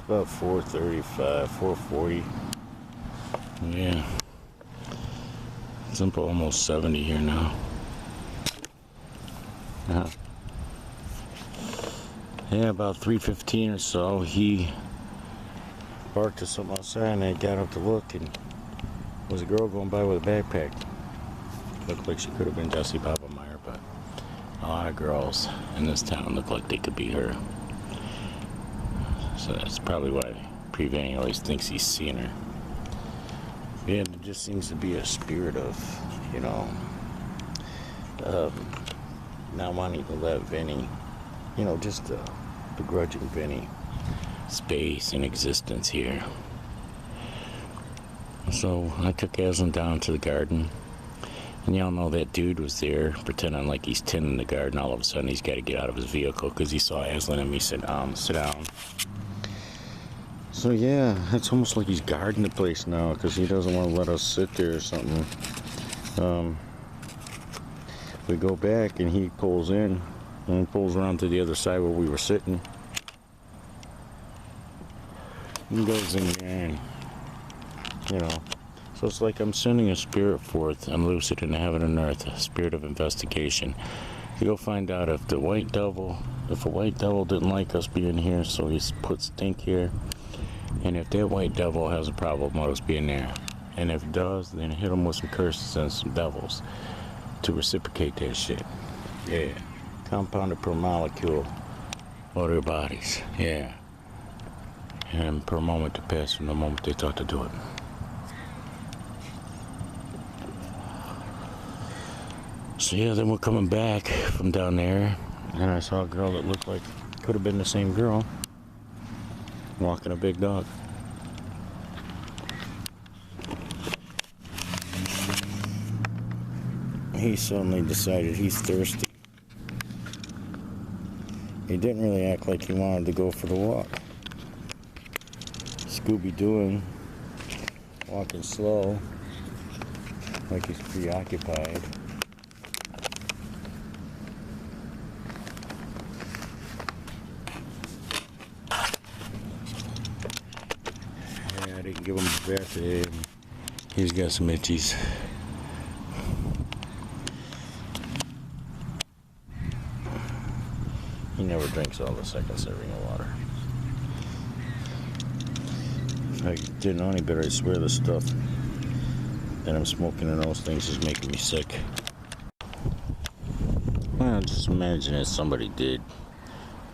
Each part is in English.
about 4:35, 4:40. Yeah. It's up almost 70 here now. Yeah, about 3:15 or so, he barked at something outside, and I got up to look, and there was a girl going by with a backpack. Looked like she could have been Jessie Meyer, but a lot of girls in this town look like they could be her. So that's probably why Vini always thinks he's seeing her. Yeah, there just seems to be a spirit of, you know, not wanting to let Vini, you know, just begrudging Vini space and existence here. So I took Aslan down to the garden, and y'all know that dude was there pretending like he's tending the garden. All of a sudden he's got to get out of his vehicle because he saw Aslan and me sit down. So yeah, it's almost like he's guarding the place now because he doesn't want to let us sit there or something. We go back and he pulls in and pulls around to the other side where we were sitting. He goes in there and, you know, so it's like I'm sending a spirit forth. I'm lucid in heaven and earth, a spirit of investigation. To go find out if a white devil didn't like us being here, so he's put stink here. And if that white devil has a problem with us being there, and if it does, then hit him with some curses and some devils to reciprocate that shit. Yeah. Compounded per molecule of their bodies. Yeah. And per moment to pass from the moment they thought to do it. So yeah, then we're coming back from down there, and I saw a girl that looked like could have been the same girl walking a big dog. He suddenly decided he's thirsty. He didn't really act like he wanted to go for the walk. Scooby-Dooing, walking slow, like he's preoccupied. I didn't give him a bath today. He's got some itchies. He never drinks all the second serving of water. If I didn't know any better, I swear the stuff that I'm smoking in those things is making me sick. Well, just imagine if somebody did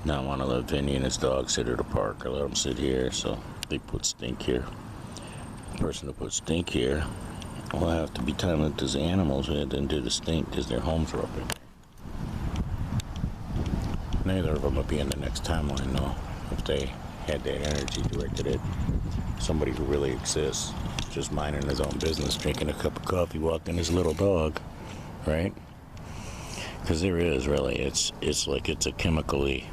not want to let Vini and his dog sit at a park or let them sit here, so they put stink here. The person who put stink here will have to be timely to the animals rather than do the stink because their homes are up in there. Neither of them would be in the next timeline, though, if they had that energy directed at somebody who really exists, just minding his own business, drinking a cup of coffee, walking his little dog, right? Because there is really, it's like it's a chemically,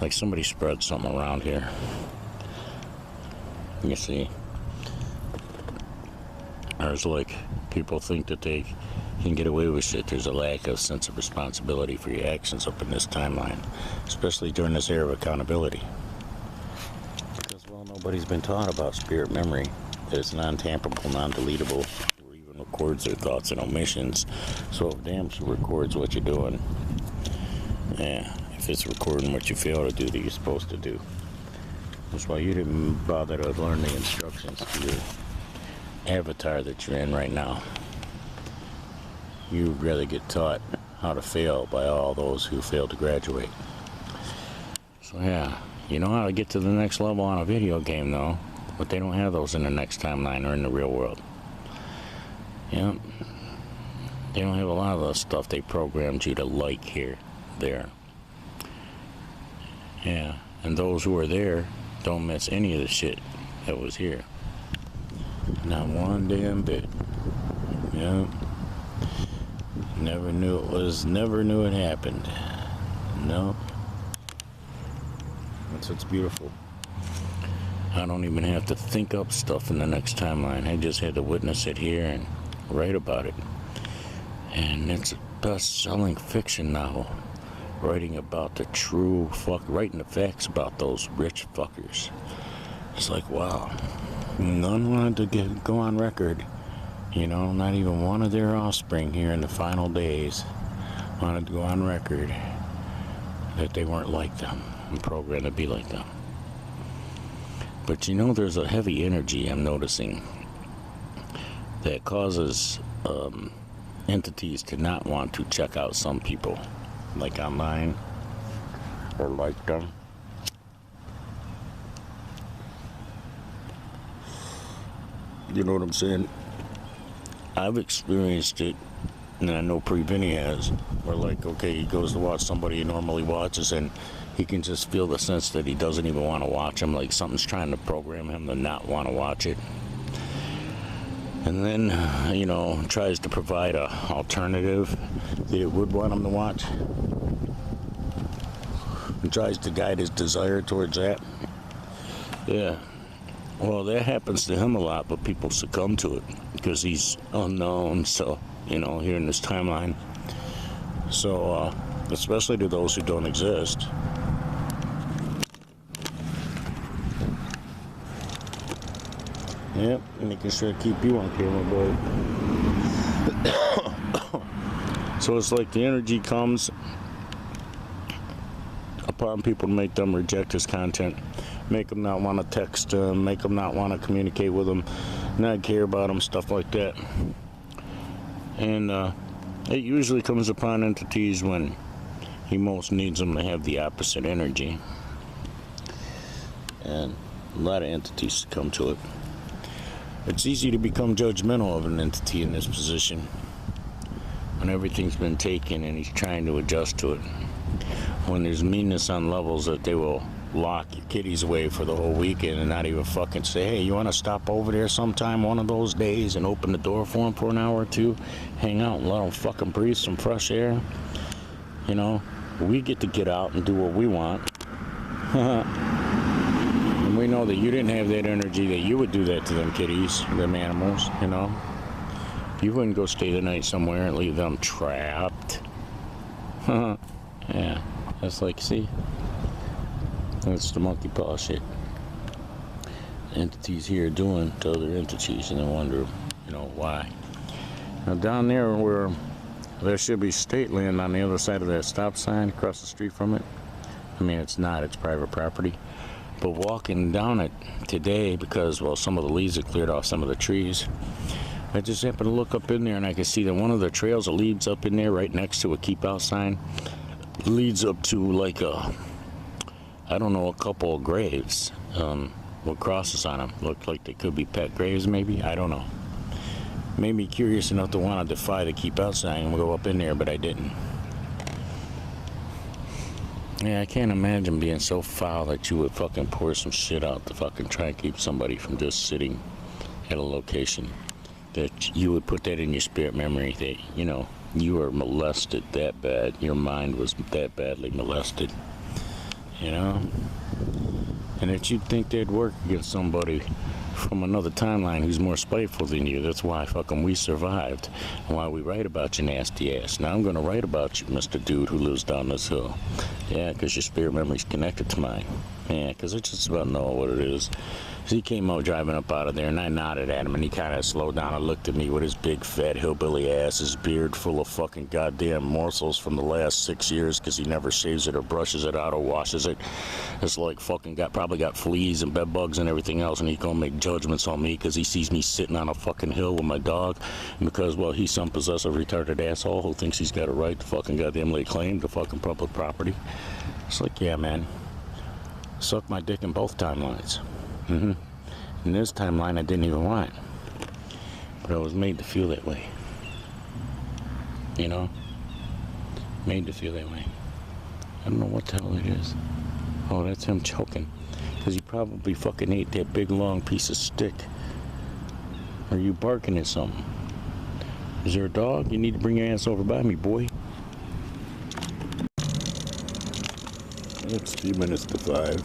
like somebody spread something around here. You see, or it's like people think that they can get away with shit. There's a lack of sense of responsibility for your actions up in this timeline, especially during this era of accountability. Because, well, nobody's been taught about spirit memory, that it's non-tamperable, non-deletable, or even records their thoughts and omissions. So if damn sure records what you're doing, yeah, if it's recording what you fail to do that you're supposed to do. That's why you didn't bother to learn the instructions to your avatar that you're in right now. You'd rather get taught how to fail by all those who failed to graduate. So yeah, you know how to get to the next level on a video game though, but they don't have those in the next timeline or in the real world. Yeah, they don't have a lot of the stuff they programmed you to like here, there. Yeah, and those who are there don't miss any of the shit that was here. Not one damn bit. Yeah. Never knew it happened. No. That's what's beautiful. I don't even have to think up stuff in the next timeline. I just had to witness it here and write about it. And it's a best-selling fiction novel. Writing about the true writing the facts about those rich fuckers It's like, wow. None wanted to go on record. You know, not even one of their offspring here in the final days wanted to go on record that they weren't like them and programmed to be like them. But you know, there's a heavy energy I'm noticing that causes entities to not want to check out some people, like online, or like them. You know what I'm saying? I've experienced it, and I know Vini has, where like, okay, he goes to watch somebody he normally watches, and he can just feel the sense that he doesn't even want to watch him, like something's trying to program him to not want to watch it. And then, you know, tries to provide a alternative that it would want him to watch. And tries to guide his desire towards that. Yeah. Well, that happens to him a lot, but people succumb to it because he's unknown, so, you know, here in this timeline. So, especially to those who don't exist. Yep, making sure to keep you on camera, boy. So it's like the energy comes upon people to make them reject his content, make them not want to text him, make them not want to communicate with him, not care about him, stuff like that. And it usually comes upon entities when he most needs them to have the opposite energy. And a lot of entities succumb to it. It's easy to become judgmental of an entity in this position when everything's been taken and he's trying to adjust to it. When there's meanness on levels that they will lock your kiddies away for the whole weekend and not even fucking say, hey, you want to stop over there sometime one of those days and open the door for them for an hour or two, hang out and let them fucking breathe some fresh air. You know, we get to get out and do what we want. And we know that you didn't have that energy that you would do that to them kitties, them animals, you know. You wouldn't go stay the night somewhere and leave them trapped. Yeah, that's like, see? That's the monkey paw shit. Entities here doing to other entities, and I wonder, you know, why. Now down there where there should be state land on the other side of that stop sign across the street from it. I mean, it's not, it's private property. But walking down it today, because, well, some of the leaves have cleared off some of the trees, I just happened to look up in there and I could see that one of the trails that leads up in there right next to a keep out sign leads up to like a, I don't know, a couple of graves with crosses on them. Look like they could be pet graves maybe, I don't know. Made me curious enough to want to defy the keep out sign and go up in there, but I didn't. Yeah, I can't imagine being so foul that you would fucking pour some shit out to fucking try and keep somebody from just sitting at a location. That you would put that in your spirit memory that, you know, you were molested that bad. Your mind was that badly molested. You know? And that you'd think they'd work against somebody from another timeline who's more spiteful than you. That's why fucking we survived. And why we write about your nasty ass. Now I'm gonna write about you, Mr. Dude who lives down this hill. Yeah, because your spirit memory's connected to mine. Yeah, because I just about know what it is. So he came out driving up out of there, and I nodded at him, and he kind of slowed down and looked at me with his big fat hillbilly ass, his beard full of fucking goddamn morsels from the last 6 years, because he never shaves it or brushes it out or washes it. It's like fucking probably got fleas and bed bugs and everything else, and he's gonna make judgments on me because he sees me sitting on a fucking hill with my dog, and because, well, he's some possessive retarded asshole who thinks he's got a right to fucking goddamn lay claim to fucking public property. It's like, yeah, man, suck my dick in both timelines. In this timeline, I didn't even want it, but I was made to feel that way. You know, made to feel that way. I don't know what the hell it is. Oh, that's him choking, because he probably fucking ate that big long piece of stick. Are you barking at something? Is there a dog? You need to bring your ass over by me, boy. It's 2 minutes to 5.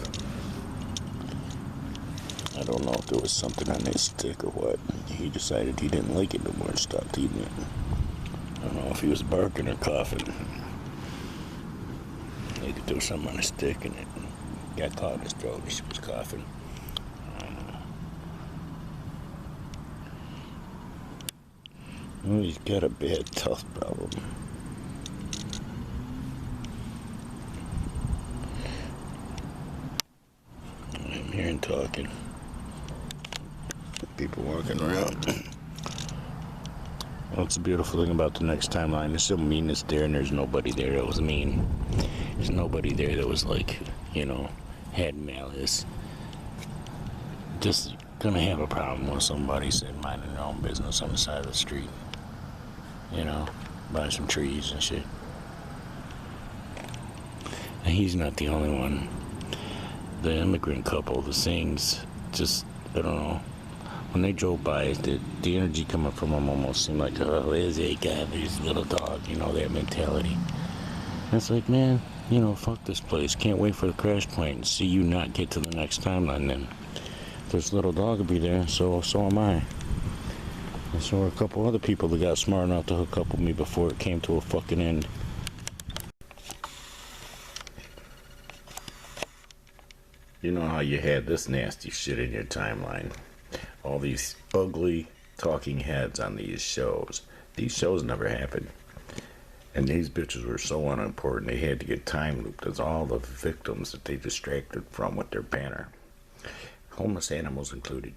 I don't know if there was something on that stick or what. He decided he didn't like it no more and stopped eating it. I don't know if he was barking or coughing. Maybe there was something on a stick and it got caught in his throat as he was coughing. Oh, he's got a bad health problem. I'm hearing talking. People walking around. What's the beautiful thing about the next timeline? There's still meanness there, and there's nobody there that was mean. There's nobody there that was like, had malice. Just gonna have a problem with somebody sitting minding their own business on the side of the street. Buy some trees and shit. And he's not the only one. The immigrant couple, the Singhs, just, I don't know. When they drove by, the energy coming from them almost seemed like, oh, there's a guy, there's a little dog, that mentality. And it's like, man, fuck this place. Can't wait for the crash point and see you not get to the next timeline then. This little dog will be there, so am I. And so are a couple other people that got smart enough to hook up with me before it came to a fucking end. You know how you had this nasty shit in your timeline. All these ugly talking heads on these shows. These shows never happened. And these bitches were so unimportant they had to get time looped as all the victims that they distracted from with their banner. Homeless animals included.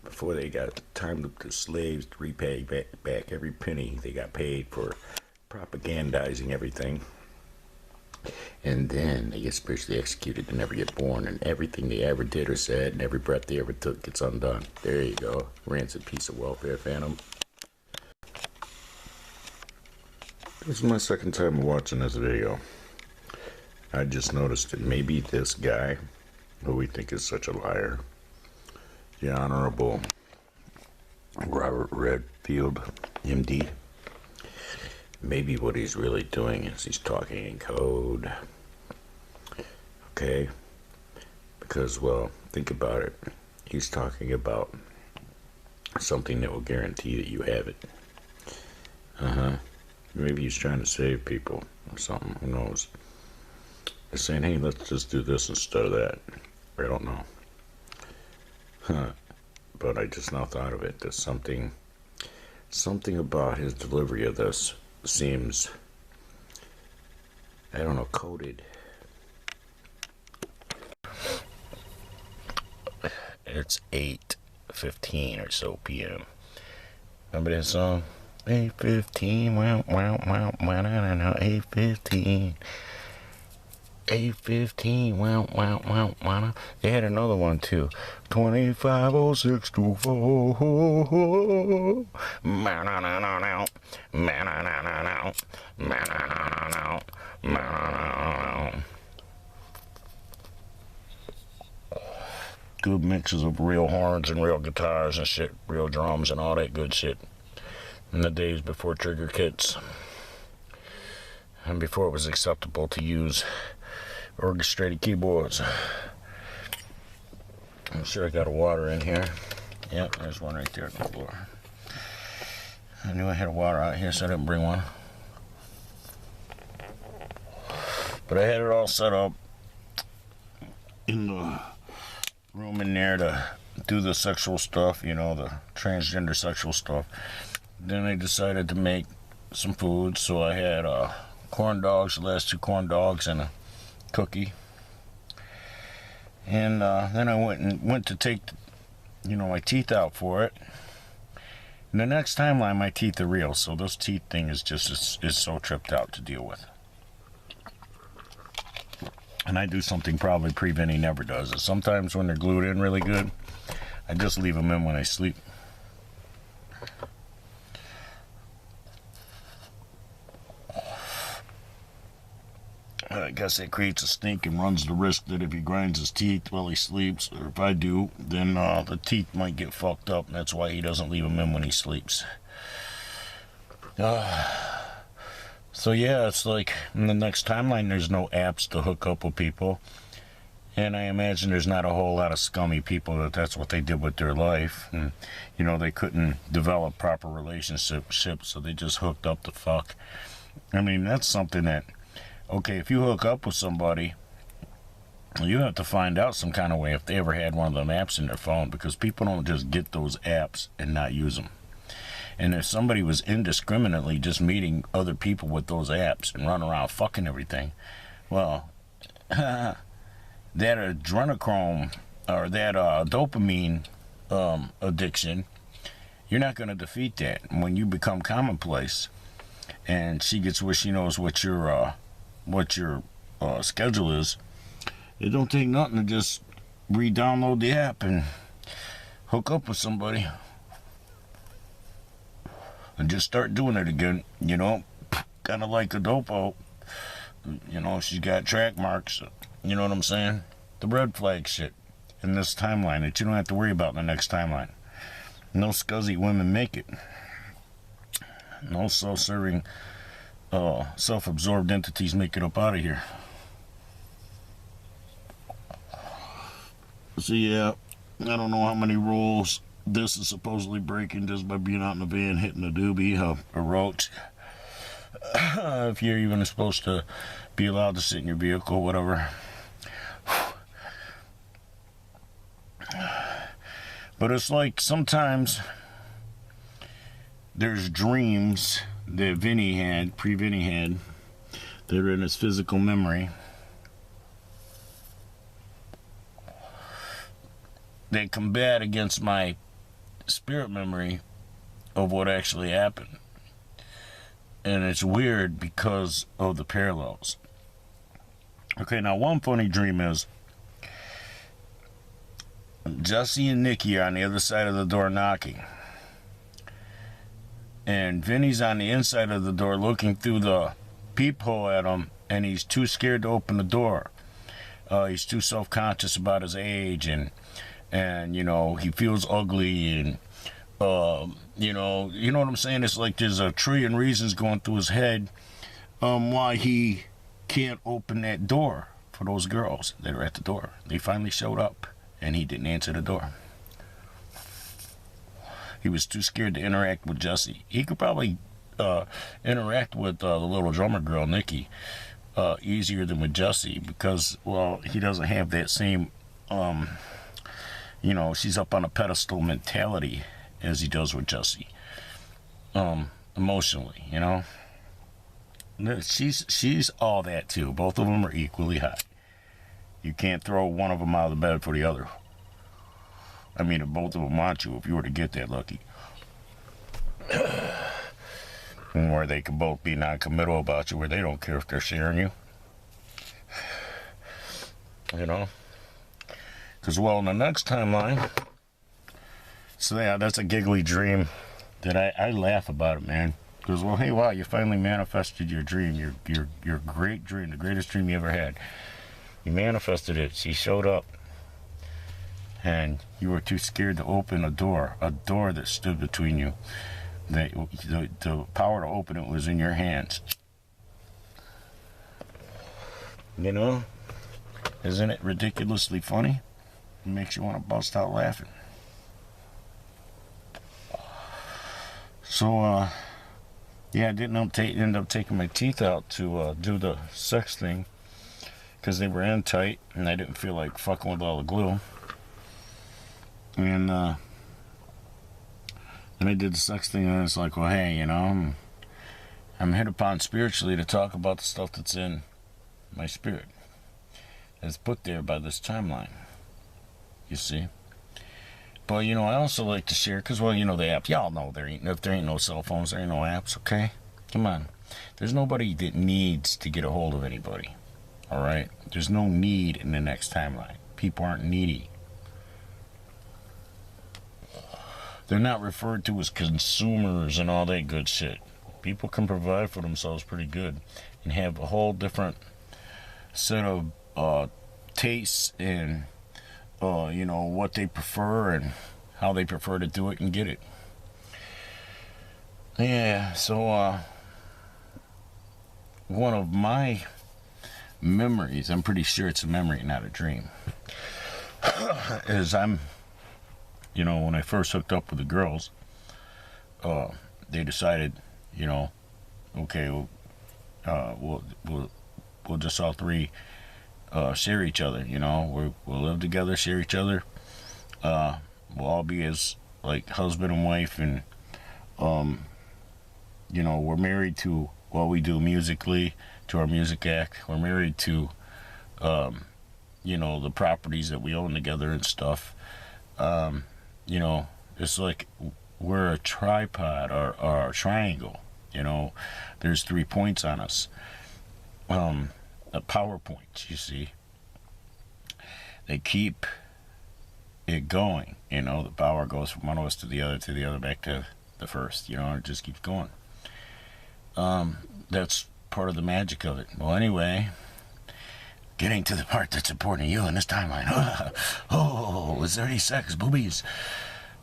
Before they got time looped as slaves to repay back every penny they got paid for propagandizing everything. And then they get spiritually executed and never get born, and everything they ever did or said and every breath they ever took gets undone. There you go. Rancid piece of welfare phantom. This is my second time watching this video. I just noticed that maybe this guy, who we think is such a liar, the Honorable Robert Redfield, MD, maybe what he's really doing is he's talking in code. Okay? Because, well, think about it. He's talking about something that will guarantee that you have it. Maybe he's trying to save people or something. Who knows? They're saying, hey, let's just do this instead of that. I don't know. But I just now thought of it. There's something about his delivery of this seems, I don't know, coded. It's 8:15 or so p.m. Remember that song? 8:15, wow, 8:15. 8:15, wow. They had another one too. 250624. Good mixes of real horns and real guitars and shit, real drums and all that good shit. In the days before trigger kits, and before it was acceptable to use orchestrated keyboards. I'm sure I got a water in here. Yep, there's one right there on the floor. I knew I had a water out here, so I didn't bring one. But I had it all set up in the room in there to do the sexual stuff, the transgender sexual stuff. Then I decided to make some food, so I had corn dogs, the last 2 corn dogs, and a cookie. And then I went to take my teeth out for it. And the next timeline, my teeth are real, so this teeth thing is so tripped out to deal with. And I do something probably Vini never does. Is sometimes when they're glued in really good, I just leave them in when I sleep. I guess it creates a stink and runs the risk that if he grinds his teeth while he sleeps, or if I do, then the teeth might get fucked up, and that's why he doesn't leave them in when he sleeps. So yeah, it's like in the next timeline there's no apps to hook up with people, and I imagine there's not a whole lot of scummy people that's what they did with their life, and they couldn't develop proper relationships, so they just hooked up to fuck. I mean, that's something that, okay, if you hook up with somebody, you have to find out some kind of way if they ever had one of them apps in their phone, because people don't just get those apps and not use them. And if somebody was indiscriminately just meeting other people with those apps and running around fucking everything, well, that adrenochrome or that dopamine addiction, you're not going to defeat that. When you become commonplace and she gets where she knows what your schedule is, it don't take nothing to just re-download the app and hook up with somebody and just start doing it again, you know, kind of like a dopo. You know, she's got track marks, you know what I'm saying? The red flag shit in this timeline that you don't have to worry about in the next timeline. No scuzzy women make it. No self-serving, self-absorbed entities make it up out of here. So yeah, I don't know how many rules this is supposedly breaking just by being out in the van hitting a doobie, a roach. If you're even supposed to be allowed to sit in your vehicle, whatever. But it's like sometimes there's dreams that Vini had, pre-Vini had, that are in his physical memory. They combat against my spirit memory of what actually happened. And it's weird because of the parallels. Okay, now one funny dream is Jesse and Nikki are on the other side of the door knocking. And Vinny's on the inside of the door looking through the peephole at him, and he's too scared to open the door. He's too self-conscious about his age, and you know, he feels ugly, and you know what I'm saying? It's like there's a trillion reasons going through his head why he can't open that door for those girls that are at the door. They finally showed up, and he didn't answer the door. He was too scared to interact with Jesse. He could probably interact with the little drummer girl, Nikki, easier than with Jesse because, well, he doesn't have that same, you know, she's up on a pedestal mentality as he does with Jesse, emotionally, you know. She's all that too. Both of them are equally high. You can't throw one of them out of the bed for the other. I mean, if both of them want you, if you were to get that lucky. Where they can both be non-committal about you, where they don't care if they're sharing you. You know? Because, well, in the next timeline, so yeah, that's a giggly dream that I laugh about it, man. Because, well, hey, wow, you finally manifested your dream, your great dream, the greatest dream you ever had. You manifested it. She showed up. And you were too scared to open a door that stood between you. The power to open it was in your hands. You know? Isn't it ridiculously funny? It makes you want to bust out laughing. So, yeah, I didn't end up taking my teeth out to do the sex thing because they were in tight and I didn't feel like fucking with all the glue. And I did the sex thing, and it's like, well, hey, you know, I'm hit upon spiritually to talk about the stuff that's in my spirit. It's put there by this timeline, you see. But, you know, I also like to share, because, well, you know, the app, y'all know if there ain't no cell phones, there ain't no apps, okay? Come on. There's nobody that needs to get a hold of anybody, all right? There's no need in the next timeline. People aren't needy. They're not referred to as consumers and all that good shit. People can provide for themselves pretty good and have a whole different set of tastes and, you know, what they prefer and how they prefer to do it and get it. Yeah, so one of my memories, I'm pretty sure it's a memory, not a dream, is you know, when I first hooked up with the girls, they decided, you know, okay, we'll just all three share each other. You know, we'll live together, share each other. We'll all be as like husband and wife, and You know, we're married to what we do musically, to our music act. We're married to, you know, the properties that we own together and stuff. You know, it's like we're a tripod or a triangle. You know, there's 3 points on us. Power points, you see. They keep it going. You know, the power goes from one of us to the other, back to the first. You know, and it just keeps going. That's part of the magic of it. Well, anyway, getting to the part that's important to you in this timeline. Oh, is there any sex, boobies?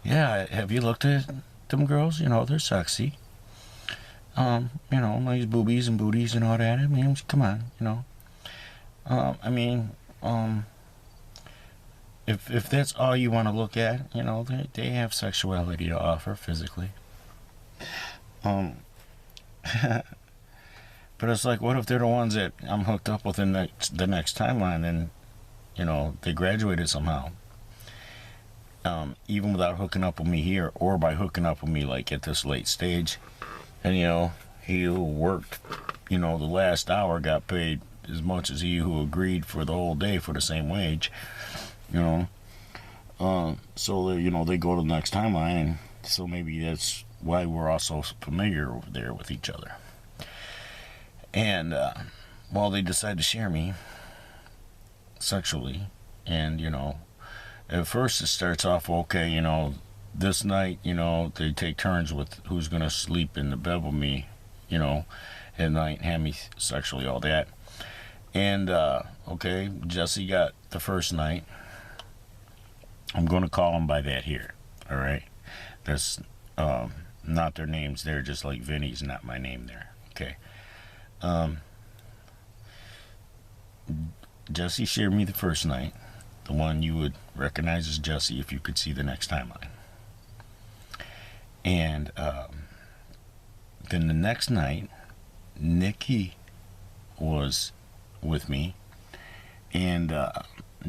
Yeah, have you looked at them girls? You know, they're sexy. You know, nice boobies and booties and all that. I mean, come on, you know. If that's all you want to look at, you know, they have sexuality to offer physically. But it's like, what if they're the ones that I'm hooked up with in the next timeline, and, you know, they graduated somehow. Even without hooking up with me here, or by hooking up with me, like, at this late stage. And, you know, he who worked, you know, the last hour got paid as much as he who agreed for the whole day for the same wage, you know. So, you know, they go to the next timeline, and so maybe that's why we're all so familiar over there with each other. And, well, they decide to share me sexually. And, you know, at first it starts off, okay, you know, this night, you know, they take turns with who's going to sleep in the bed with me, you know, at night and have me sexually, all that. And, okay, Jesse got the first night. I'm going to call them by that here, all right? That's not their names there, just like Vini's not my name there, okay? Jesse shared me the first night, the one you would recognize as Jesse if you could see the next timeline. And then the next night, Nikki was with me, and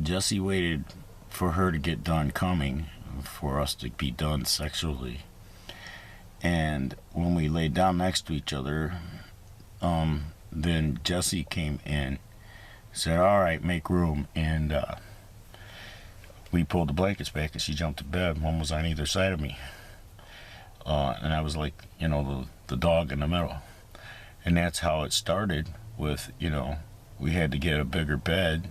Jesse waited for her to get done coming for us to be done sexually. And when we laid down next to each other, then Jesse came in, said, all right, make room. And we pulled the blankets back and she jumped to bed. One was on either side of me. And I was like, you know, the dog in the middle. And that's how it started with, you know, we had to get a bigger bed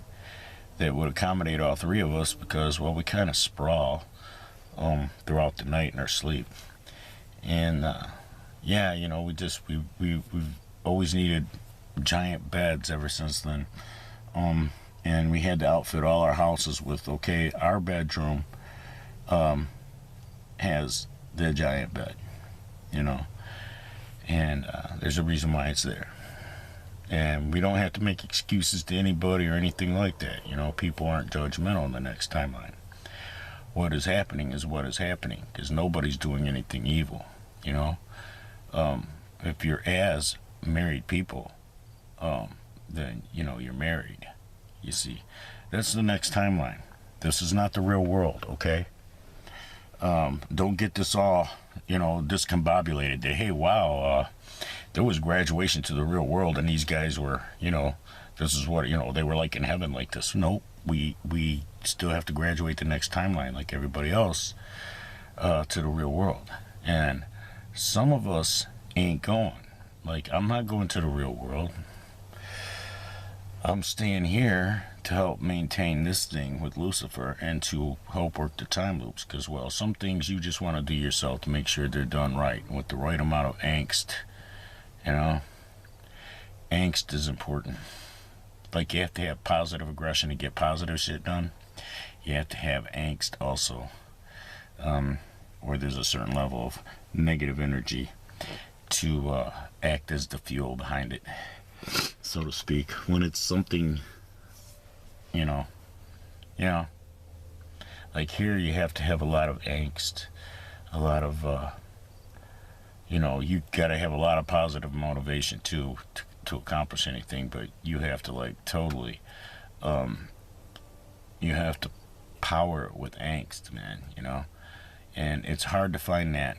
that would accommodate all 3 of us because, well, we kind of sprawl throughout the night in our sleep. And, yeah, you know, we've always needed giant beds ever since then. And we had to outfit all our houses with, okay, our bedroom has the giant bed, you know. And there's a reason why it's there. And we don't have to make excuses to anybody or anything like that. You know, people aren't judgmental in the next timeline. What is happening is what is happening, because nobody's doing anything evil, you know. If you're as married people, then, you know, you're married, you see. That's the next timeline. This is not the real world, okay? Don't get this all, you know, discombobulated that, hey, wow, there was graduation to the real world and these guys were, you know, this is what, you know, they were like in heaven like this. Nope, we still have to graduate the next timeline like everybody else to the real world. And some of us ain't going. Like, I'm not going to the real world. I'm staying here to help maintain this thing with Lucifer and to help work the time loops. Because, well, some things you just want to do yourself to make sure they're done right with the right amount of angst. You know, angst is important. Like, you have to have positive aggression to get positive shit done. You have to have angst also, where there's a certain level of negative energy to act as the fuel behind it, so to speak. When it's something, you know, like here you have to have a lot of angst, a lot of, you know, you gotta have a lot of positive motivation to accomplish anything, but you have to, like, totally, you have to power it with angst, man, you know. And it's hard to find that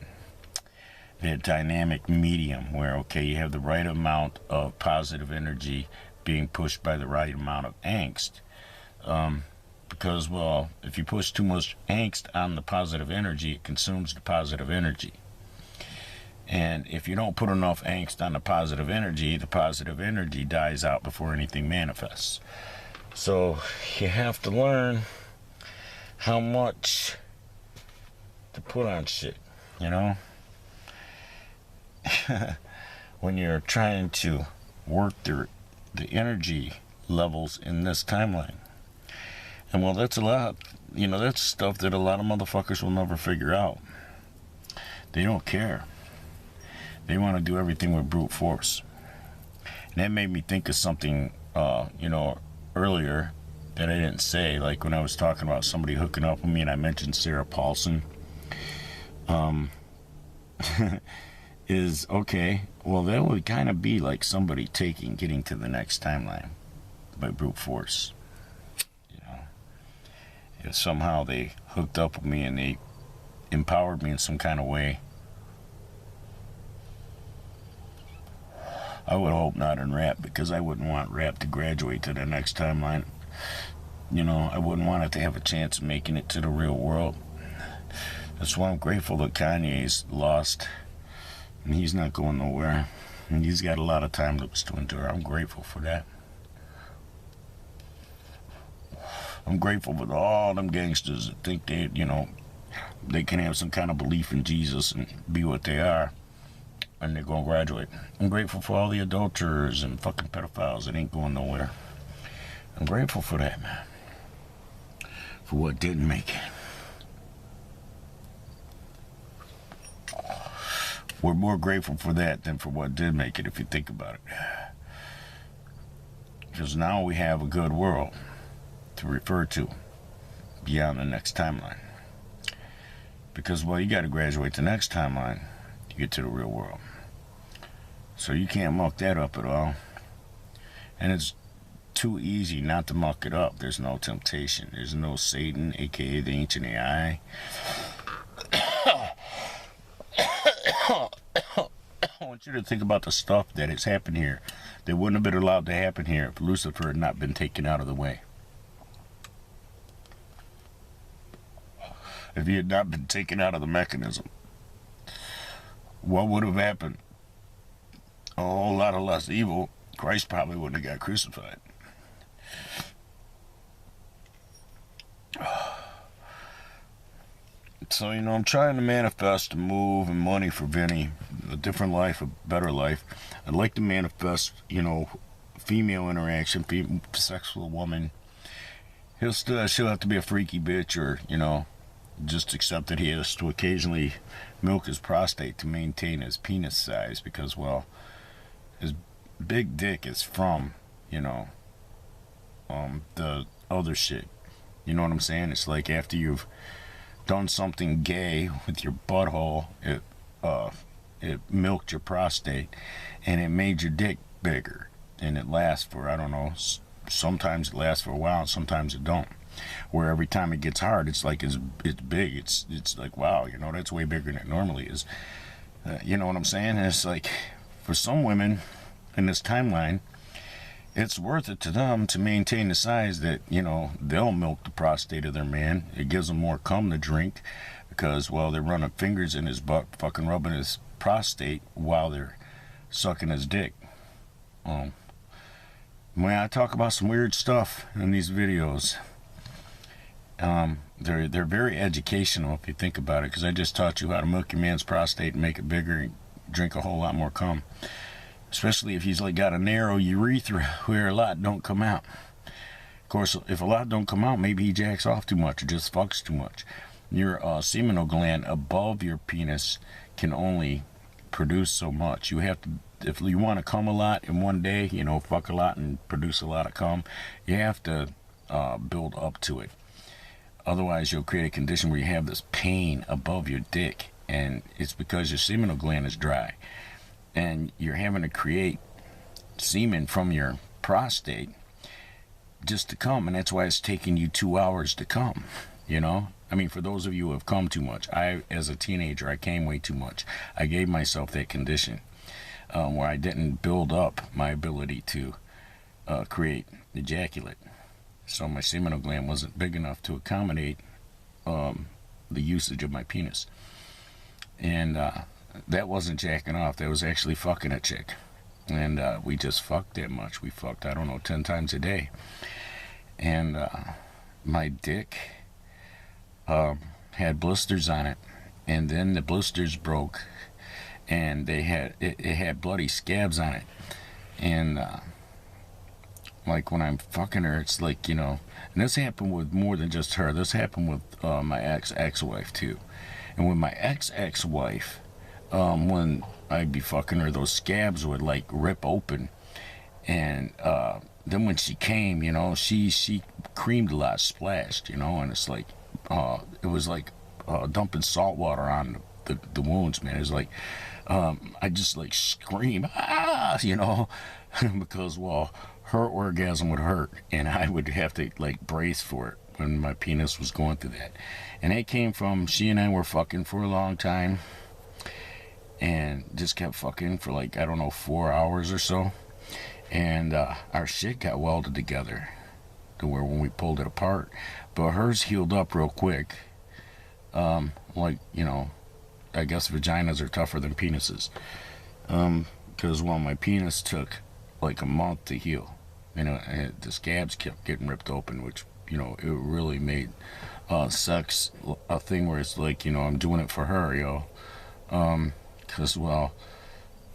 that dynamic medium where, okay, you have the right amount of positive energy being pushed by the right amount of angst. Because, well, if you push too much angst on the positive energy, it consumes the positive energy. And if you don't put enough angst on the positive energy dies out before anything manifests. So you have to learn how much to put on shit, you know? When you're trying to work the energy levels in this timeline. And well, that's a lot, you know, that's stuff that a lot of motherfuckers will never figure out. They don't care. They want to do everything with brute force. And that made me think of something, you know, earlier that I didn't say, like when I was talking about somebody hooking up with me and I mentioned Sarah Paulson. Is, okay, well, that would kind of be like somebody getting to the next timeline by brute force. You know, if somehow they hooked up with me and they empowered me in some kind of way. I would hope not in rap, because I wouldn't want rap to graduate to the next timeline. You know, I wouldn't want it to have a chance of making it to the real world. That's why I'm grateful that Kanye's lost. And he's not going nowhere. And he's got a lot of time to endure. I'm grateful for that. I'm grateful for all them gangsters that think they, you know, they can have some kind of belief in Jesus and be what they are. And they're going to graduate. I'm grateful for all the adulterers and fucking pedophiles that ain't going nowhere. I'm grateful for that, man. For what didn't make it. We're more grateful for that than for what did make it, if you think about it. Because now we have a good world to refer to beyond the next timeline. Because, well, you got to graduate the next timeline to get to the real world. So you can't muck that up at all. And it's too easy not to muck it up. There's no temptation. There's no Satan, aka the ancient AI. I want you to think about the stuff that has happened here that wouldn't have been allowed to happen here if Lucifer had not been taken out of the way. If he had not been taken out of the mechanism, what would have happened? A whole lot of less evil. Christ probably wouldn't have got crucified. So, you know, I'm trying to manifest a move and money for Vini, a different life, a better life. I'd like to manifest, you know, female interaction, sexual woman. She'll have to be a freaky bitch, or, you know, just accept that he has to occasionally milk his prostate to maintain his penis size, because, well, his big dick is from, you know, the other shit. You know what I'm saying? It's like after you've done something gay with your butthole, it milked your prostate and it made your dick bigger, and it lasts for, I don't know, sometimes it lasts for a while and sometimes it don't, where every time it gets hard it's like it's big, it's like, wow, you know, that's way bigger than it normally is. You know what I'm saying? And it's like, for some women in this timeline, it's worth it to them to maintain the size that, you know, they'll milk the prostate of their man. It gives them more cum to drink because, well, they're running fingers in his butt, fucking rubbing his prostate while they're sucking his dick. When I talk about some weird stuff in these videos, they're very educational if you think about it, because I just taught you how to milk your man's prostate and make it bigger and drink a whole lot more cum. Especially if he's like got a narrow urethra where a lot don't come out. Of course, if a lot don't come out, maybe he jacks off too much or just fucks too much. Your seminal gland above your penis can only produce so much. You have to, if you want to cum a lot in one day, you know, fuck a lot and produce a lot of cum, you have to build up to it. Otherwise, you'll create a condition where you have this pain above your dick, and it's because your seminal gland is dry. And you're having to create semen from your prostate just to come, and that's why it's taking you 2 hours to come, you know? I mean, for those of you who have come too much, as a teenager, I came way too much. I gave myself that condition where I didn't build up my ability to create ejaculate. So my seminal gland wasn't big enough to accommodate the usage of my penis. And that wasn't jacking off. That was actually fucking a chick. And we just fucked that much. We fucked, I don't know, 10 times a day. And my dick had blisters on it. And then the blisters broke. And it had bloody scabs on it. And like when I'm fucking her, it's like, you know, and this happened with more than just her. This happened with my ex-wife too. And with my ex-wife, when I'd be fucking her, those scabs would like rip open. And then when she came, you know, she creamed a lot, splashed, you know, and it's like, it was like dumping salt water on the wounds, man. It was like, I just like scream, ah, you know, because, well, her orgasm would hurt, and I would have to like brace for it when my penis was going through that. And it came from, she and I were fucking for a long time, and just kept fucking for like, I don't know, 4 hours or so. And our shit got welded together to where when we pulled it apart, but hers healed up real quick. Like, you know, I guess vaginas are tougher than penises. Because, well, my penis took like a month to heal. You know, and the scabs kept getting ripped open, which, you know, it really made sex a thing where it's like, you know, I'm doing it for her, yo. Because, well,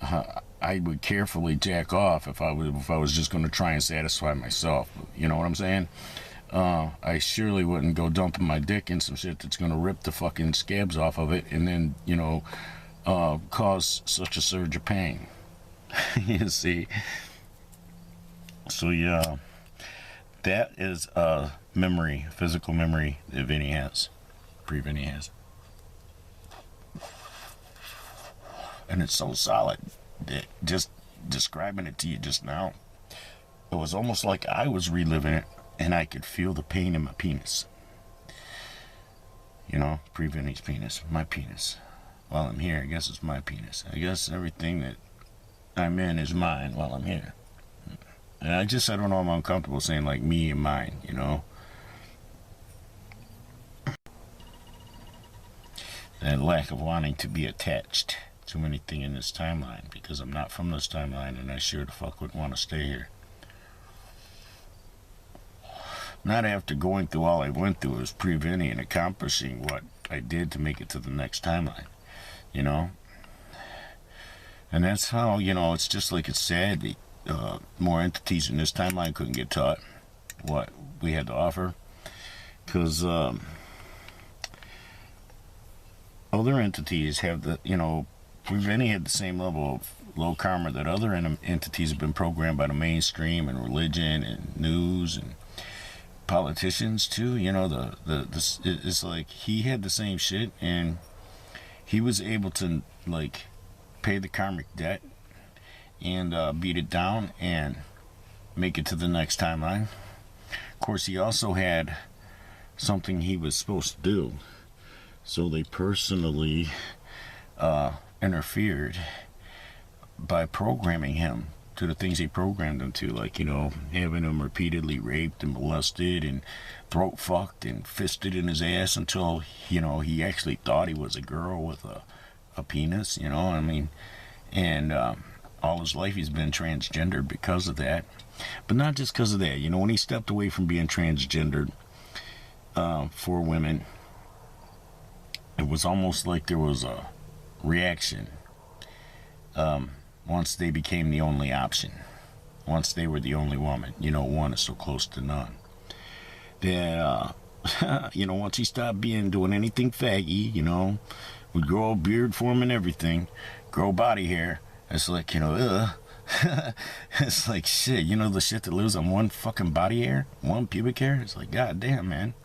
I would carefully jack off if I was just going to try and satisfy myself. You know what I'm saying? I surely wouldn't go dumping my dick in some shit that's going to rip the fucking scabs off of it and then, you know, cause such a surge of pain. You see? So, yeah, that is a memory, physical memory that Vinny has, pre-Vinny has. And it's so solid that just describing it to you just now, it was almost like I was reliving it and I could feel the pain in my penis. You know, pre-Vinny's penis, my penis. While I'm here, I guess it's my penis. I guess everything that I'm in is mine while I'm here. And I don't know, I'm uncomfortable saying like me and mine, you know. That lack of wanting to be attached to anything in this timeline, because I'm not from this timeline and I sure the fuck wouldn't want to stay here. Not after going through all I went through as pre-Vinny and accomplishing what I did to make it to the next timeline, you know. And that's how, you know, it's just like it's sad that more entities in this timeline couldn't get taught what we had to offer, because other entities have the, you know, Vinny had the same level of low karma that other entities have been programmed by the mainstream and religion and news and politicians too. You know, it's like he had the same shit, and he was able to like pay the karmic debt and beat it down and make it to the next timeline. Of course, he also had something he was supposed to do, so they personally interfered by programming him to the things they programmed him to, like, you know, having him repeatedly raped and molested and throat fucked and fisted in his ass until, you know, he actually thought he was a girl with a penis, you know, I mean, and all his life he's been transgendered because of that. But not just because of that, you know, when he stepped away from being transgendered for women, it was almost like there was a reaction once they became the only option, once they were the only woman. You know, one is so close to none. That, you know, once he stopped doing anything faggy, you know, would grow a beard for him and everything, grow body hair, it's like, you know, it's like shit, you know, the shit that lives on one fucking body hair, one pubic hair. It's like, god damn, man,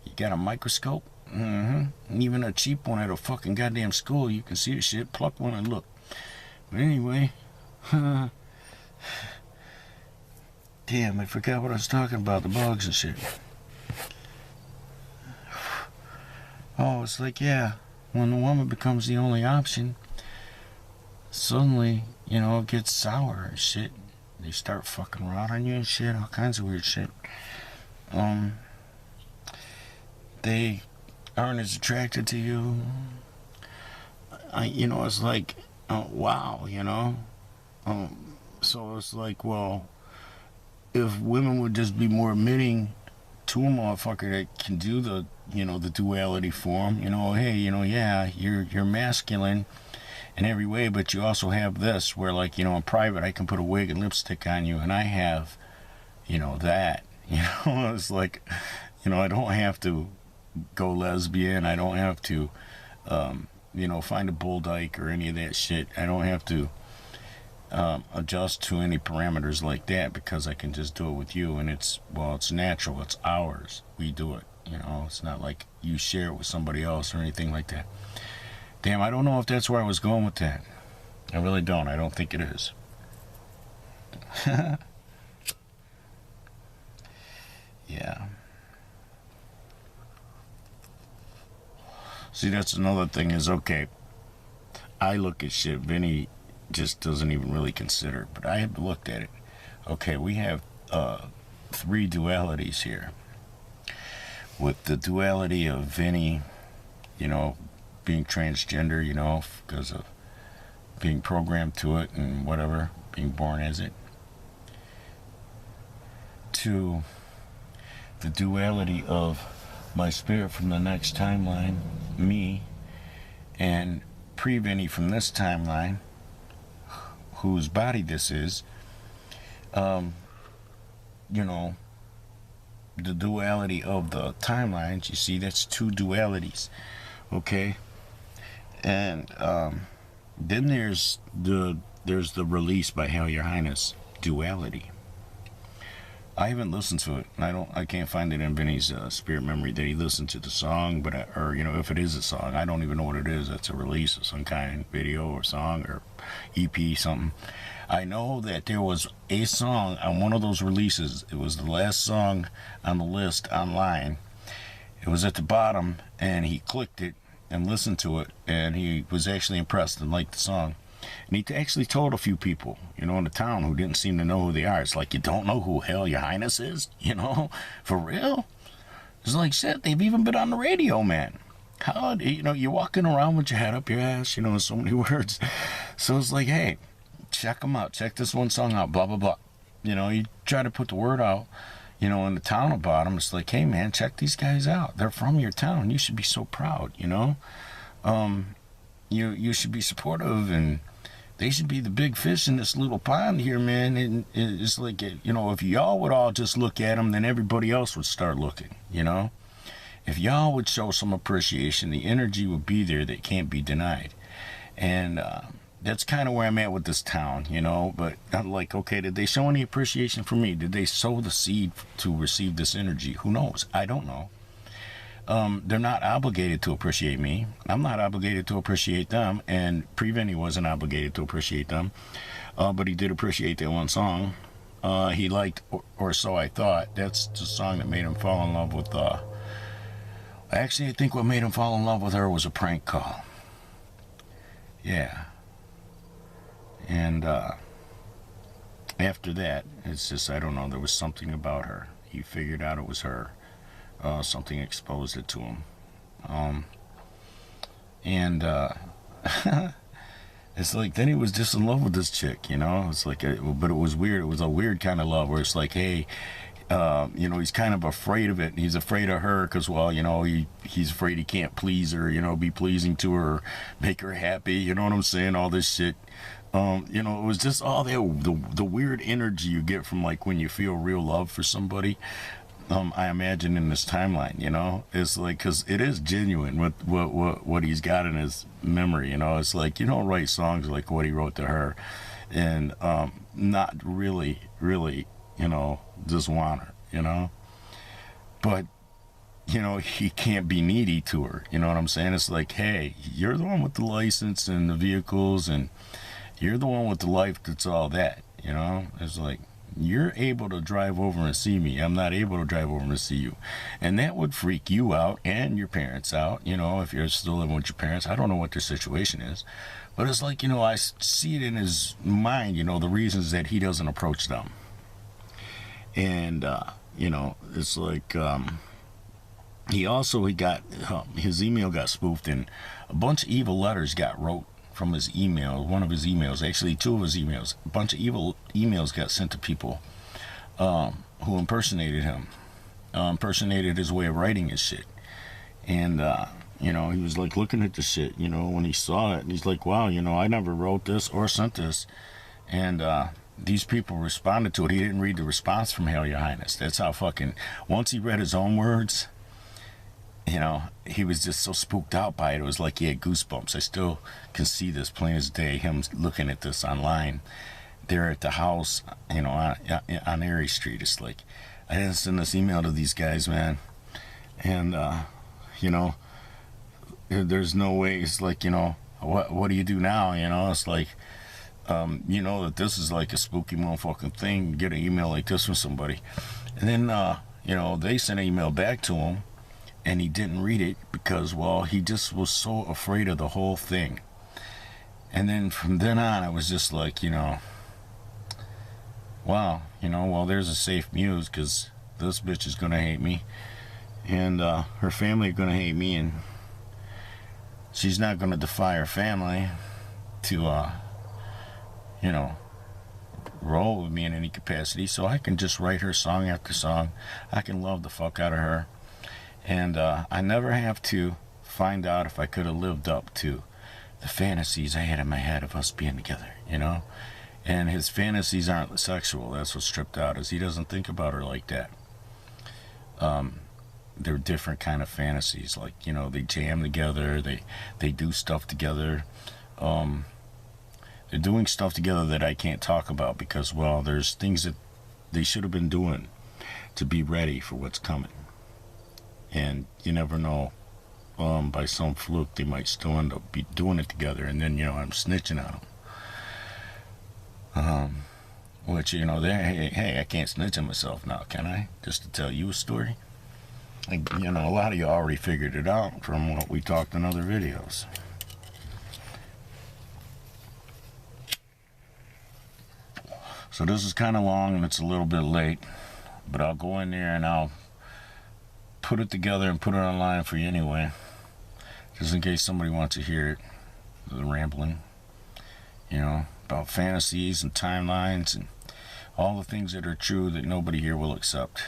you got a microscope? Mm-hmm. Even a cheap one at a fucking goddamn school, you can see the shit, pluck one and look. But anyway, damn, I forgot what I was talking about, the bugs and shit. oh, it's like, yeah, when the woman becomes the only option, suddenly, you know, it gets sour and shit. They start fucking around on you and shit, all kinds of weird shit. They aren't as attracted to you. You know, it's like, wow, you know. So it's like, well, if women would just be more admitting to a motherfucker that can do the, you know, the duality form, you know, hey, you know, yeah, you're masculine in every way, but you also have this where, like, you know, in private I can put a wig and lipstick on you, and I have, you know, that, you know. It's like, you know, I don't have to go lesbian, I don't have to you know, find a bull dyke or any of that shit. I don't have to adjust to any parameters like that, because I can just do it with you, and it's, well, it's natural, it's ours, we do it, you know. It's not like you share it with somebody else or anything like that. Damn, I don't know if that's where I was going with that. I really don't. I don't think it is. Yeah. See, that's another thing is, okay, I look at shit, Vinny just doesn't even really consider, but I have looked at it. Okay, we have 3 dualities here. With the duality of Vinny, you know, being transgender, you know, because of being programmed to it and whatever, being born as it, to the duality of my spirit from the next timeline, me, and pre-Vinny from this timeline, whose body this is, you know, the duality of the timelines. You see, that's 2 dualities, okay? And then there's the release by Hail Your Highness duality. I haven't listened to it. I can't find it in Vinny's spirit memory that he listened to the song, but or, you know, if it is a song, I don't even know what it is. It's a release of some kind, video or song or EP, something. I know that there was a song on one of those releases. It was the last song on the list online. It was at the bottom, and he clicked it and listened to it, and he was actually impressed and liked the song. And he actually told a few people, you know, in the town who didn't seem to know who they are. It's like, you don't know who Hail Your Highness is? You know? For real? It's like, shit, they've even been on the radio, man. How, you know, you're walking around with your head up your ass, you know, in so many words. So it's like, hey, check them out. Check this one song out, blah, blah, blah. You know, you try to put the word out, you know, in the town about them. It's like, hey, man, check these guys out. They're from your town. You should be so proud, you know? You should be supportive, and they should be the big fish in this little pond here, man. And it's like, you know, if y'all would all just look at them, then everybody else would start looking, you know? If y'all would show some appreciation, the energy would be there that can't be denied. And that's kind of where I'm at with this town, you know? But I'm like, okay, did they show any appreciation for me? Did they sow the seed to receive this energy? Who knows? I don't know. They're not obligated to appreciate me. I'm not obligated to appreciate them, and Pre-Vinny wasn't obligated to appreciate them, but he did appreciate that one song. He liked, or so I thought. That's the song that made him fall in love with, actually, I think what made him fall in love with her was a prank call. Yeah. And after that, it's just, I don't know, there was something about her. He figured out it was her. Something exposed it to him. It's like, then he was just in love with this chick, you know? It's like, but it was weird. It was a weird kind of love where it's like, hey, you know, he's kind of afraid of it. He's afraid of her because, well, you know, he's afraid he can't please her, you know, be pleasing to her, make her happy, you know what I'm saying? All this shit. You know, it was just all the weird energy you get from, like, when you feel real love for somebody. I imagine in this timeline, you know, it's like, because it is genuine with what he's got in his memory, you know. It's like, you don't write songs like what he wrote to her and not really, you know, just want her, you know. But, you know, he can't be needy to her, you know what I'm saying? It's like, hey, you're the one with the license and the vehicles, and you're the one with the life that's all that, you know. It's like, you're able to drive over and see me. I'm not able to drive over and see you. And that would freak you out and your parents out, you know, if you're still living with your parents. I don't know what their situation is. But it's like, you know, I see it in his mind, you know, the reasons that he doesn't approach them. And, you know, it's like, he got, his email got spoofed, and a bunch of evil letters got wrote from his email, one of his emails, actually two of his emails. A bunch of evil emails got sent to people who impersonated him, impersonated his way of writing his shit. And, you know, he was like looking at the shit, you know, when he saw it, and he's like, wow, you know, I never wrote this or sent this. And these people responded to it. He didn't read the response from Hail Your Highness. That's how fucking, once he read his own words, you know, he was just so spooked out by it. It was like he had goosebumps. I still can see this plain as day, him looking at this online. There at the house, you know, on Erie Street. It's like, I didn't send this email to these guys, man. And, you know, there's no way. It's like, you know, what do you do now? You know, it's like, you know that this is like a spooky motherfucking thing. Get an email like this from somebody. And then, you know, they sent an email back to him. And he didn't read it because, well, he just was so afraid of the whole thing. And then from then on, I was just like, you know, wow, you know, well, there's a safe muse, because this bitch is going to hate me. And her family are going to hate me. And she's not going to defy her family to, you know, roll with me in any capacity. So I can just write her song after song. I can love the fuck out of her. And I never have to find out if I could have lived up to the fantasies I had in my head of us being together, you know? And his fantasies aren't sexual. That's what's stripped out, is he doesn't think about her like that. They're different kind of fantasies. Like, you know, they jam together. They do stuff together. They're doing stuff together that I can't talk about because, well, there's things that they should have been doing to be ready for what's coming. And you never know, by some fluke, they might still end up be doing it together, and then, you know, I'm snitching on them. Which, you know, hey, I can't snitch on myself now, can I? Just to tell you a story? Like, you know, a lot of you already figured it out from what we talked in other videos. So this is kind of long, and it's a little bit late, but I'll go in there and I'll put it together and put it online for you anyway, just in case somebody wants to hear it, the rambling, you know, about fantasies and timelines and all the things that are true that nobody here will accept.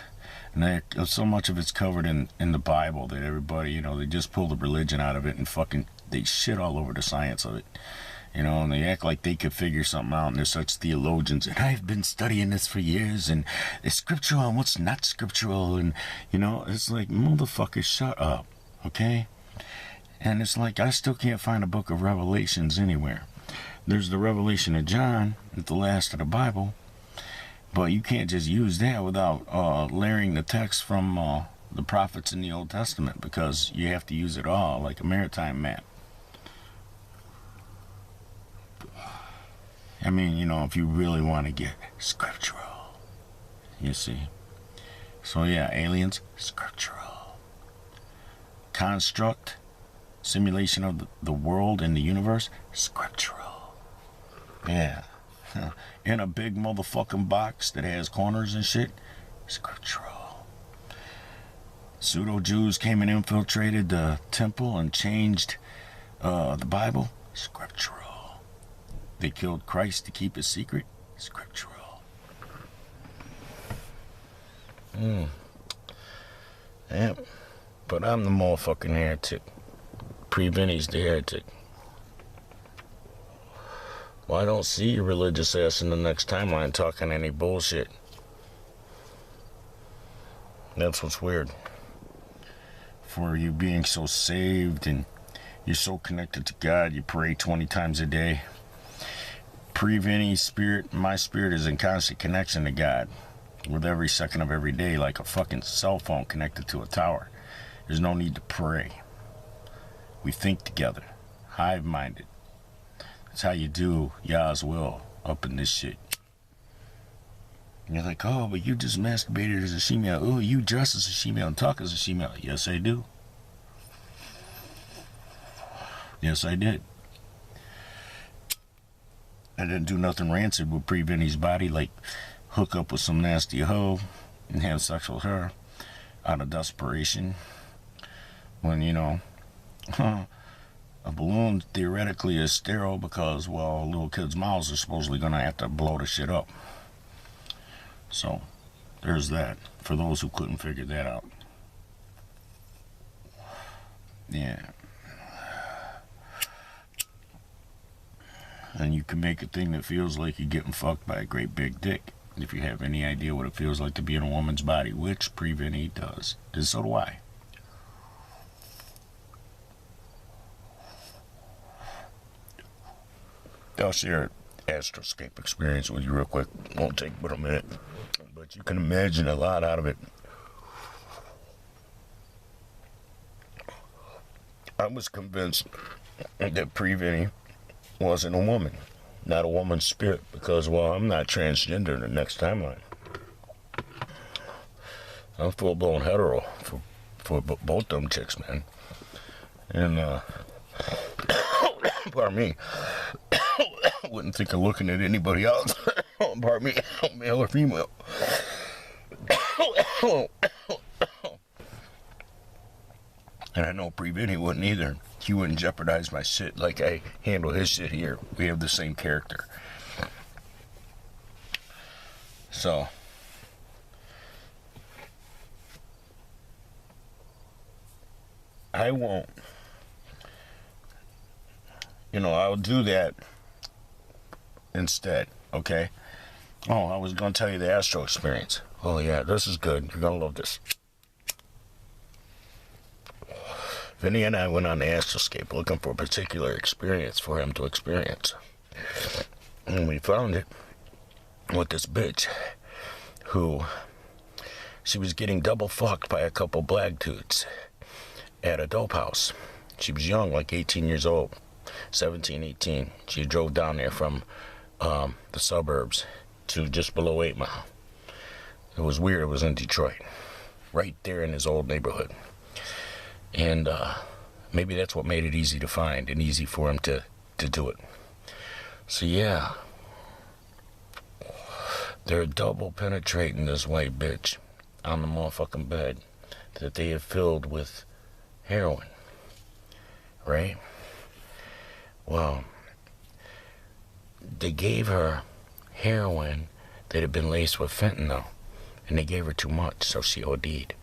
And so much of it's covered in the Bible that everybody, you know, they just pull the religion out of it and fucking, they shit all over the science of it. You know, and they act like they could figure something out, and they're such theologians, and I've been studying this for years, and it's scriptural and what's not scriptural, and, you know, it's like, motherfucker, shut up, okay? And it's like, I still can't find a book of Revelations anywhere. There's the Revelation of John, at the last of the Bible, but you can't just use that without layering the text from the prophets in the Old Testament, because you have to use it all, like a maritime map. I mean, you know, if you really want to get scriptural, you see. So yeah, aliens, scriptural. Construct, simulation of the world and the universe, scriptural. Yeah. In a big motherfucking box that has corners and shit, scriptural. Pseudo-Jews came and infiltrated the temple and changed the Bible, scriptural. They killed Christ to keep his secret, scriptural. Yeah, but I'm the motherfucking heretic. Pre-Vini's the heretic. Well, I don't see your religious ass in the next timeline talking any bullshit. That's what's weird. For you being so saved and you're so connected to God, you pray 20 times a day. Pre-Vini's spirit, my spirit is in constant connection to God with every second of every day, like a fucking cell phone connected to a tower. There's no need to pray. We think together, hive-minded. That's how you do Yah's will up in this shit. And you're like, oh, but you just masturbated as a female. Oh, you dress as a female and talk as a female. Yes, I do. Yes, I did. I didn't do nothing rancid with Vini's body, like hook up with some nasty hoe and have sex with her out of desperation. When, you know, a balloon theoretically is sterile because, well, little kids' mouths are supposedly going to have to blow the shit up. So, there's that, for those who couldn't figure that out. Yeah. And you can make a thing that feels like you're getting fucked by a great big dick, if you have any idea what it feels like to be in a woman's body, which Vini does, and so do I. I'll share an astroscape experience with you real quick. Won't take but a minute, but you can imagine a lot out of it. I was convinced that Vini wasn't a woman, not a woman's spirit, because, well, I'm not transgender in the next timeline. I'm full-blown hetero for both them chicks, man. And, pardon me, wouldn't think of looking at anybody else, pardon me, male or female. And I know Vini wouldn't either. He wouldn't jeopardize my shit like I handle his shit here. We have the same character. So, I won't. You know, I'll do that instead, okay? Oh, I was going to tell you the Astral experience. Oh, yeah, this is good. You're going to love this. Vini and I went on the Astroscape looking for a particular experience for him to experience. And we found it with this bitch who, she was getting double fucked by a couple black dudes at a dope house. She was young, like 18 years old, 17, 18. She drove down there from the suburbs to just below 8 Mile. It was weird. It was in Detroit, right there in his old neighborhood. And maybe that's what made it easy to find and easy for him to do it. So yeah, they're double penetrating this white bitch on the motherfucking bed that they have filled with heroin, right? Well, they gave her heroin that had been laced with fentanyl, and they gave her too much, so she OD'd.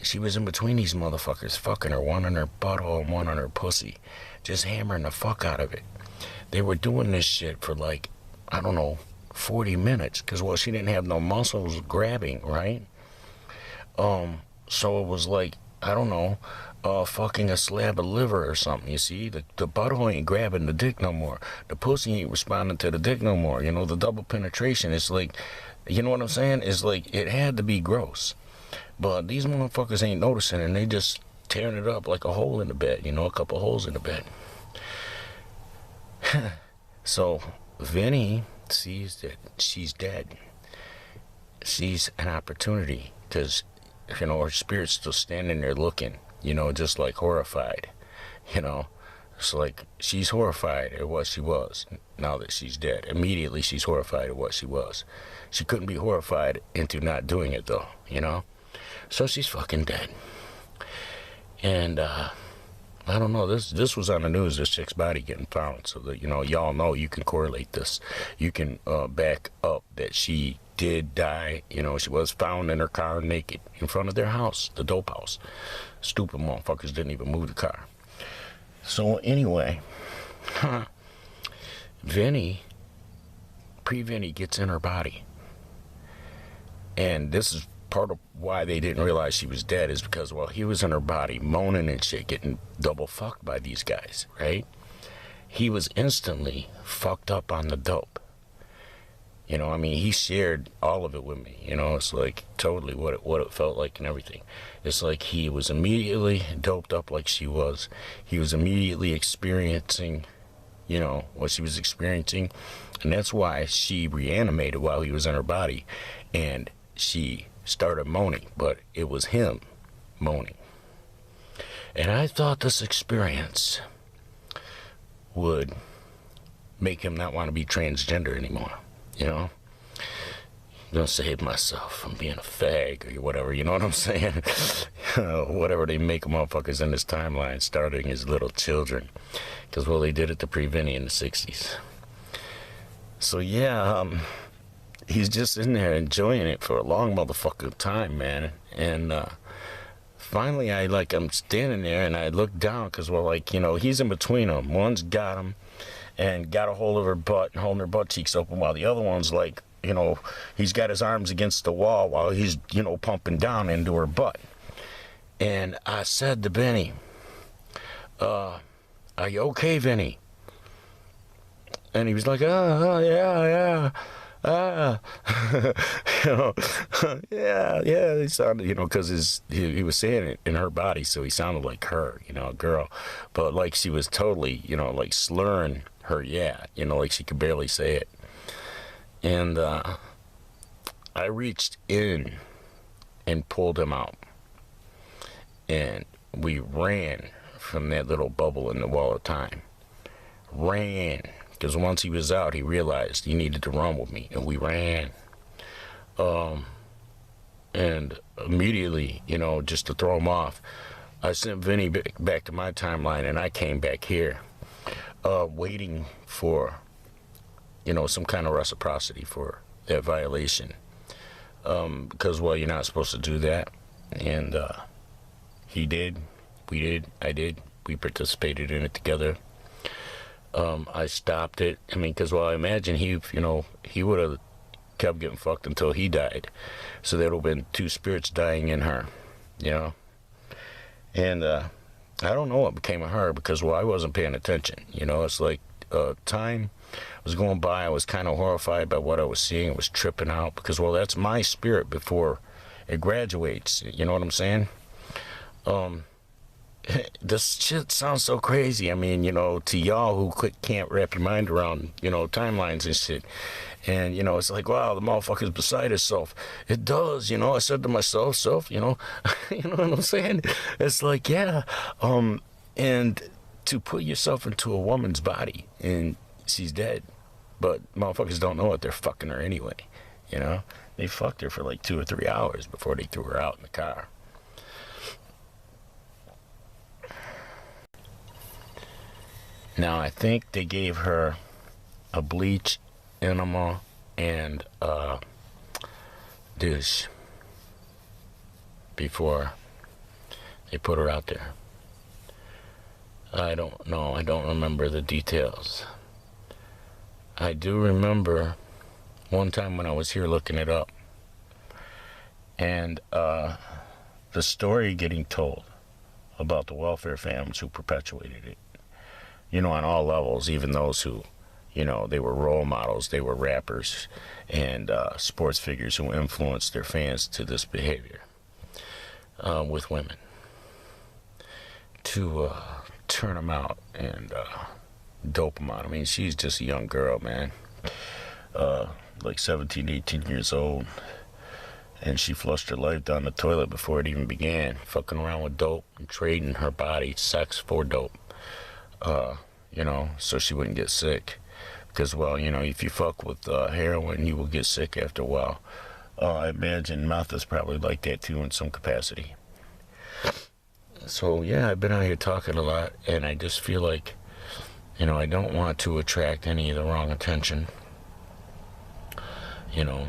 She was in between these motherfuckers, fucking her, one on her butthole and one on her pussy, just hammering the fuck out of it. They were doing this shit for like, I don't know, 40 minutes, because, well, she didn't have no muscles grabbing, right? So it was like, I don't know, fucking a slab of liver or something, you see? The butthole ain't grabbing the dick no more. The pussy ain't responding to the dick no more. You know, the double penetration, it's like, you know what I'm saying? It's like, it had to be gross. But these motherfuckers ain't noticing, and they just tearing it up like a hole in the bed, you know, a couple holes in the bed. So Vini sees that she's dead. Sees an opportunity, because, you know, her spirit's still standing there looking, you know, just like horrified, you know. It's like she's horrified at what she was now that she's dead. Immediately she's horrified at what she was. She couldn't be horrified into not doing it, though, you know. So she's fucking dead. And I don't know, this was on the news, this chick's body getting found, so that, you know, y'all know, you can correlate this. You can back up that she did die. You know, she was found in her car naked in front of their house, the dope house. Stupid motherfuckers didn't even move the car. So anyway, Vini gets in her body. And this is part of why they didn't realize she was dead, is because, well, he was in her body moaning and shit, getting double fucked by these guys, right? He was instantly fucked up on the dope. You know, I mean, he shared all of it with me. You know, it's like totally what it felt like and everything. It's like he was immediately doped up like she was. He was immediately experiencing, what she was experiencing. And that's why she reanimated while he was in her body. And she started moaning, but it was him moaning. And I thought this experience would make him not want to be transgender anymore, I'm gonna save myself from being a fag or whatever, you know what I'm saying? Whatever they make motherfuckers in this timeline, starting as little children. Because, well, they did it to Vini in the 60s. So, yeah, he's just in there enjoying it for a long motherfucking time, man. And finally, I'm standing there and I look down because, he's in between them. One's got him and got a hold of her butt and holding her butt cheeks open while the other one's he's got his arms against the wall while he's, pumping down into her butt. And I said to Vini, are you okay, Vini? And he was like, yeah. Yeah, he sounded, because he was saying it in her body, so he sounded like her, a girl. But like she was totally, slurring her, like she could barely say it. And I reached in and pulled him out. And we ran from that little bubble in the wall of time. Ran. Because once he was out, he realized he needed to run with me. And we ran. And immediately, just to throw him off, I sent Vini back to my timeline. And I came back here waiting for some kind of reciprocity for that violation. Because, you're not supposed to do that. And he did, we did, I did. We participated in it together. I stopped it. Because, I imagine he would have kept getting fucked until he died. So there would have been two spirits dying in her, And I don't know what became of her because, I wasn't paying attention. It's like time was going by. I was kind of horrified by what I was seeing. I was tripping out because, that's my spirit before it graduates. You know what I'm saying? This shit sounds so crazy. To y'all who can't wrap your mind around, timelines and shit. And, it's like, wow, the motherfucker's beside himself. It does, I said to myself, you know what I'm saying? It's like, yeah. And to put yourself into a woman's body and she's dead. But motherfuckers don't know it. They're fucking her anyway, They fucked her for like 2 or 3 hours before they threw her out in the car. Now, I think they gave her a bleach enema and a douche before they put her out there. I don't know. I don't remember the details. I do remember one time when I was here looking it up and the story getting told about the welfare families who perpetuated it. On all levels, even those who, they were role models, they were rappers and sports figures who influenced their fans to this behavior with women to turn them out and dope them out. She's just a young girl, man, like 17, 18 years old, and she flushed her life down the toilet before it even began, fucking around with dope and trading her body, sex for dope. So she wouldn't get sick. Because, if you fuck with heroin, you will get sick after a while. I imagine meth is probably like that too in some capacity. So, yeah, I've been out here talking a lot, and I just feel like, I don't want to attract any of the wrong attention,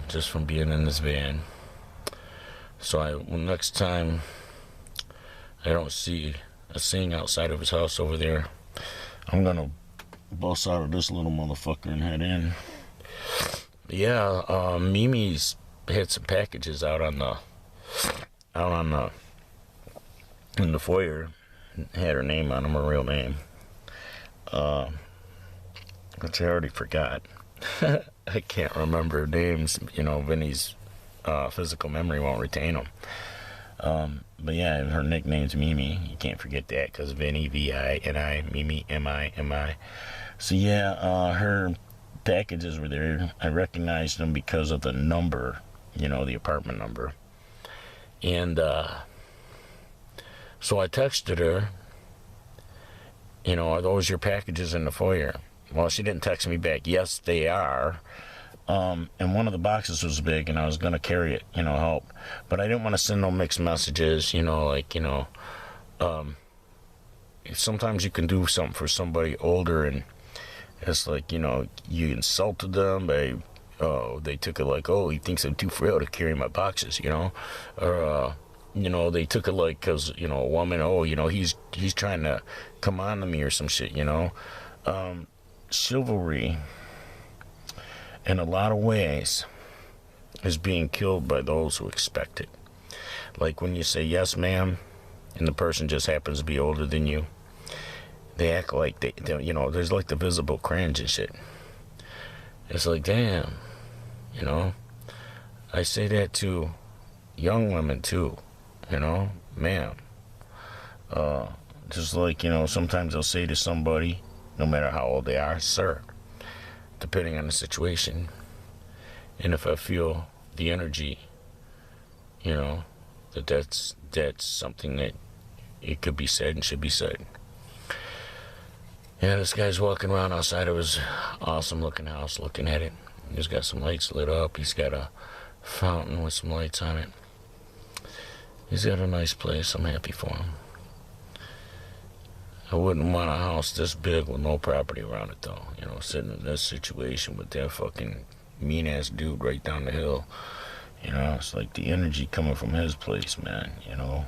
just from being in this van. So next time I don't see a thing outside of his house over there, I'm gonna bust out of this little motherfucker and head in. Yeah, Mimi's had some packages out on the in the foyer. Had her name on them, her real name, which I already forgot. I can't remember names. Vinny's physical memory won't retain them. But yeah, her nickname's Mimi. You can't forget that because Vini, V-I-N-I, Mimi, M-I, M-I. So yeah, her packages were there. I recognized them because of the number, the apartment number. And so I texted her, are those your packages in the foyer? Well, she didn't text me back. Yes, they are. And one of the boxes was big, and I was going to carry it, help. But I didn't want to send no mixed messages, sometimes you can do something for somebody older, and it's like, you insulted them by, they took it like, oh, he thinks I'm too frail to carry my boxes, or, they took it like, because, a woman, oh, he's trying to come on to me or some shit, chivalry, in a lot of ways, is being killed by those who expect it. Like when you say, yes, ma'am, and the person just happens to be older than you, they act like they there's like the visible cringe and shit. It's like, damn, I say that to young women too, ma'am. Just like, sometimes I'll say to somebody, no matter how old they are, sir, depending on the situation. And if I feel the energy, that's something that it could be said and should be said. Yeah, this guy's walking around outside of his awesome looking house, looking at it. He's got some lights lit up. He's got a fountain with some lights on it. He's got a nice place. I'm happy for him. I wouldn't want a house this big with no property around it, though. Sitting in this situation with that fucking mean-ass dude right down the hill. It's like the energy coming from his place, man, I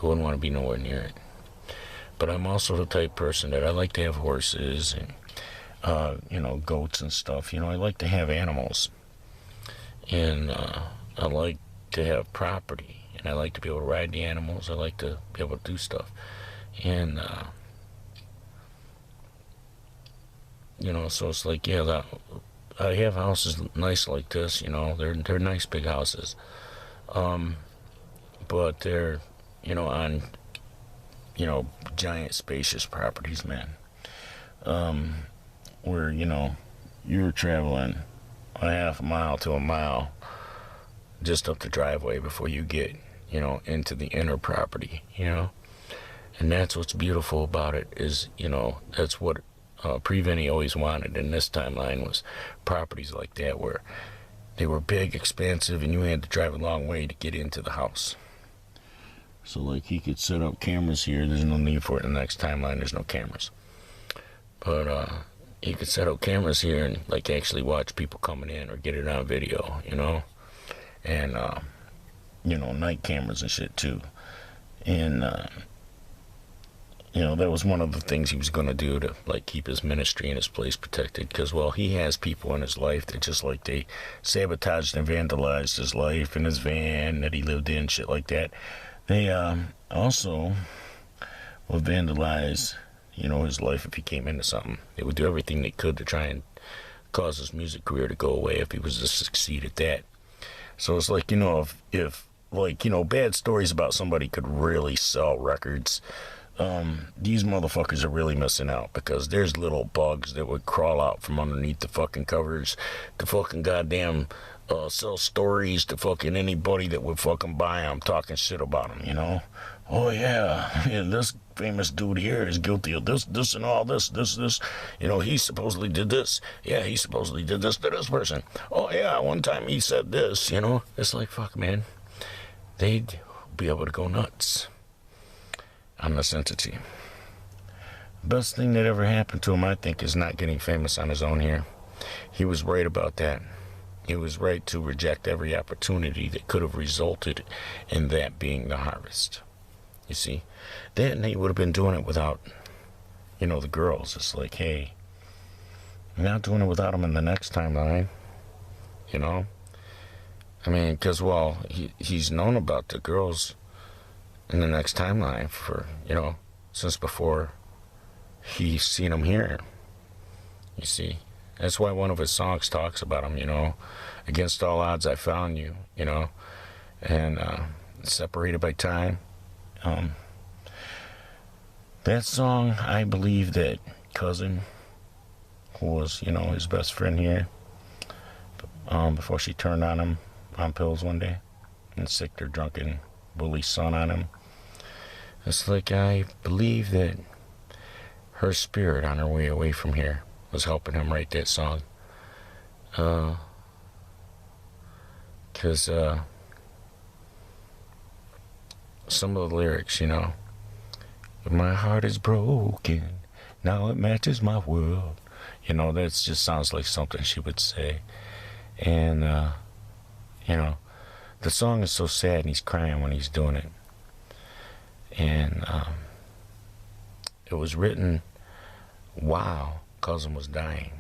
wouldn't want to be nowhere near it. But I'm also the type person that I like to have horses and, goats and stuff. I like to have animals. And I like to have property. And I like to be able to ride the animals. I like to be able to do stuff. And, so it's like, yeah, I have houses nice like this, they're nice big houses. But they're, on, giant spacious properties, man. Where, you're traveling a half a mile to a mile just up the driveway before you get, into the inner property, And that's what's beautiful about it is, that's what Pre-Vini always wanted in this timeline was properties like that where they were big, expansive, and you had to drive a long way to get into the house. So, like, he could set up cameras here. There's no need for it in the next timeline. There's no cameras. But he could set up cameras here and, like, actually watch people coming in or get it on video, And, night cameras and shit, too. And, that was one of the things he was going to do to, like, keep his ministry and his place protected. Because, well, he has people in his life that just, like, they sabotaged and vandalized his life and his van that he lived in, shit like that. They also would vandalize, his life if he came into something. They would do everything they could to try and cause his music career to go away if he was to succeed at that. So it's like, if bad stories about somebody could really sell records, these motherfuckers are really missing out because there's little bugs that would crawl out from underneath the fucking covers to fucking goddamn sell stories to fucking anybody that would fucking buy them, talking shit about them, Oh yeah, this famous dude here is guilty of this and all this, he supposedly did this. Yeah, he supposedly did this to this person. Oh yeah, one time he said this, It's like, fuck, man. They'd be able to go nuts on this entity. Best thing that ever happened to him, I think, is not getting famous on his own here. He was right about that. He was right to reject every opportunity that could have resulted in that being the harvest. You see? Then he would have been doing it without, the girls. It's like, hey, you're not doing it without them in the next timeline. I mean, because, well, he's known about the girls in the next timeline for, since before he's seen them here. You see? That's why one of his songs talks about him, against all odds I found you, and separated by time. That song, I believe that cousin, who was, his best friend here, before she turned on him on pills one day and sicked her drunken bully son on him. It's like I believe that her spirit on her way away from here was helping him write that song. Because some of the lyrics, my heart is broken, now it matches my world. That just sounds like something she would say. And, the song is so sad and he's crying when he's doing it. And it was written while cousin was dying.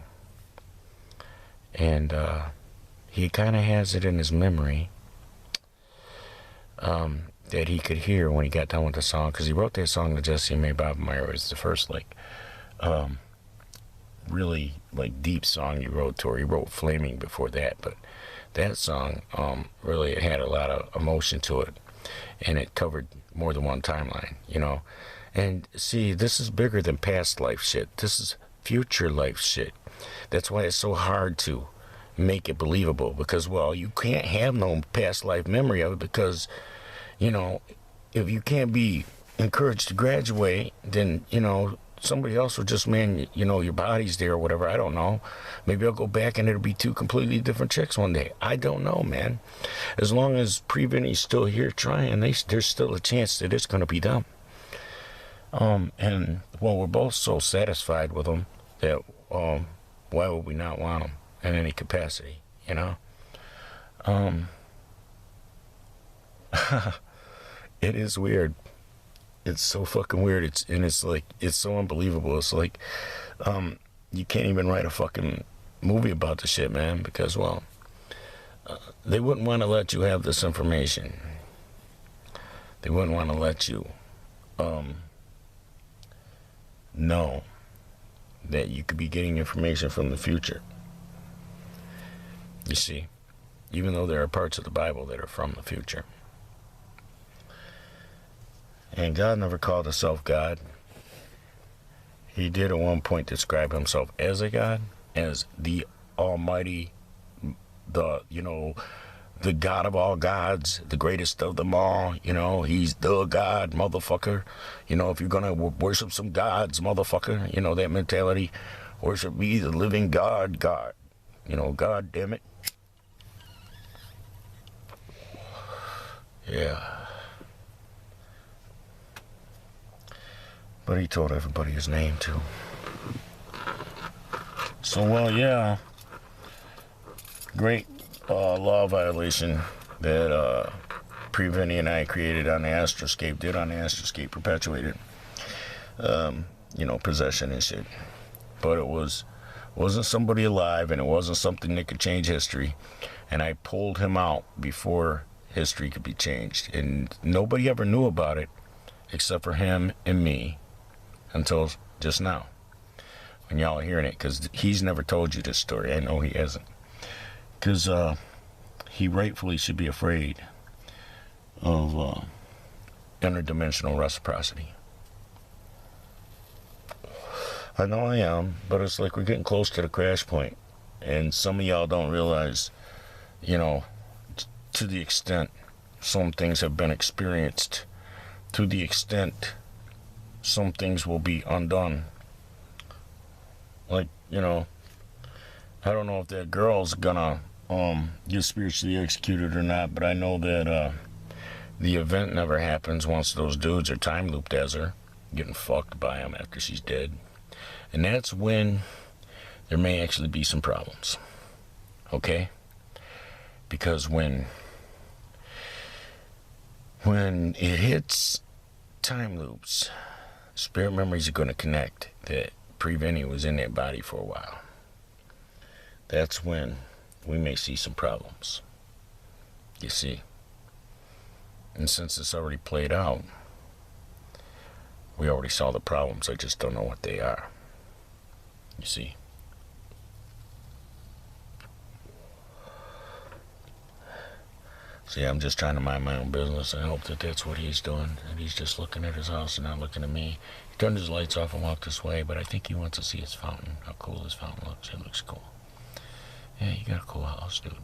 And he kind of has it in his memory that he could hear when he got done with the song, because he wrote that song to Jesse and May Bob Meyer. It was the first really deep song he wrote to her. He wrote Flaming before that, but that song really, it had a lot of emotion to it, and it covered more than one timeline, And see, this is bigger than past life shit. This is future life shit. That's why it's so hard to make it believable, because, well, you can't have no past life memory of it, because, if you can't be encouraged to graduate, then, somebody else will just, your body's there or whatever. I don't know. Maybe I'll go back and it'll be two completely different chicks one day. I don't know, man. As long as Pre-Vini's still here trying, there's still a chance that it's going to be done. And, well, we're both so satisfied with them that, why would we not want them in any capacity, It is weird. It's so fucking weird. It's so unbelievable. It's like, you can't even write a fucking movie about the shit, man, because, well, they wouldn't want to let you have this information. They wouldn't want to let you, know that you could be getting information from the future. You see, even though there are parts of the Bible that are from the future. And God never called himself God. He did at one point describe himself as a God, as the Almighty, the God of all gods, the greatest of them all. He's the God, motherfucker. If you're gonna worship some gods, motherfucker, that mentality. Worship me, the living God. God damn it. Yeah. But he told everybody his name, too. So, well, yeah. Great law violation that Pre-Vini and I created on the Astroscape, perpetuated, possession and shit. But it wasn't somebody alive, and it wasn't something that could change history. And I pulled him out before history could be changed. And nobody ever knew about it except for him and me. Until just now, when y'all are hearing it, because he's never told you this story. I know he hasn't, because he rightfully should be afraid of interdimensional reciprocity. I know I am, but it's like we're getting close to the crash point, and some of y'all don't realize, to the extent some things have been experienced, to the extent some things will be undone. Like, I don't know if that girl's gonna get spiritually executed or not, but I know that the event never happens once those dudes are time looped as her, getting fucked by him after she's dead. And that's when there may actually be some problems. Okay? Because when it hits time loops, spirit memories are going to connect that Pre-Vini was in that body for a while. That's when we may see some problems. You see? And since it's already played out, we already saw the problems. I just don't know what they are. You see? So yeah, I'm just trying to mind my own business. I hope that that's what he's doing, and he's just looking at his house and not looking at me. He turned his lights off and walked this way, but I think he wants to see his fountain, how cool his fountain looks. It looks cool. Yeah, you got a cool house, dude. You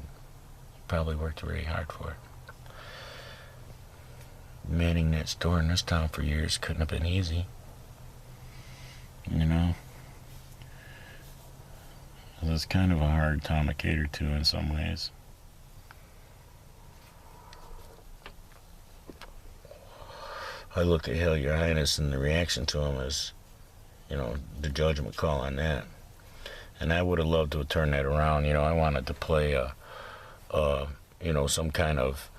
probably worked very hard for it. Manning that store in this town for years couldn't have been easy. You know? It's kind of a hard town to cater to in some ways. I looked at Hail Your Highness, and the reaction to him is, you know, the judgment call on that. And I would have loved to have turned that around. You know, I wanted to play you know, some kind of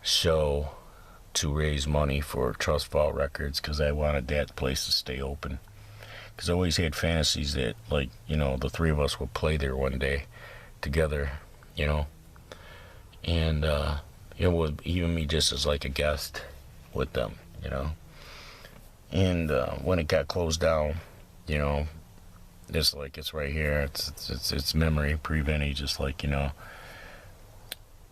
show to raise money for Trustfall Records, because I wanted that place to stay open. Because I always had fantasies that, like, you know, the three of us would play there one day together, you know. And it would even me just as like a guest with them, you know. And when it got closed down, you know, it's like it's right here. It's memory, pre-Vini, just like, you know.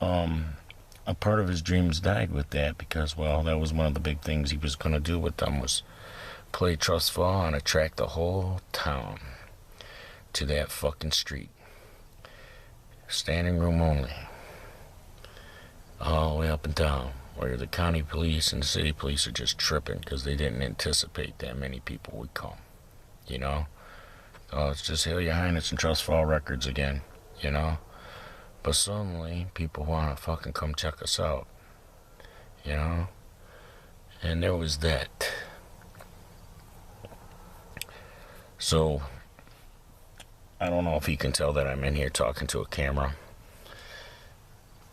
A part of his dreams died with that, because, well, that was one of the big things he was going to do with them, was play Trustfall and attract the whole town to that fucking street. Standing room only. All the way up and down, where the county police and the city police are just tripping because they didn't anticipate that many people would come, you know? Oh, it's just Hail Your Highness and Trustfall Records again, you know? But suddenly, people want to fucking come check us out, you know? And there was that. So, I don't know if you can tell that I'm in here talking to a camera.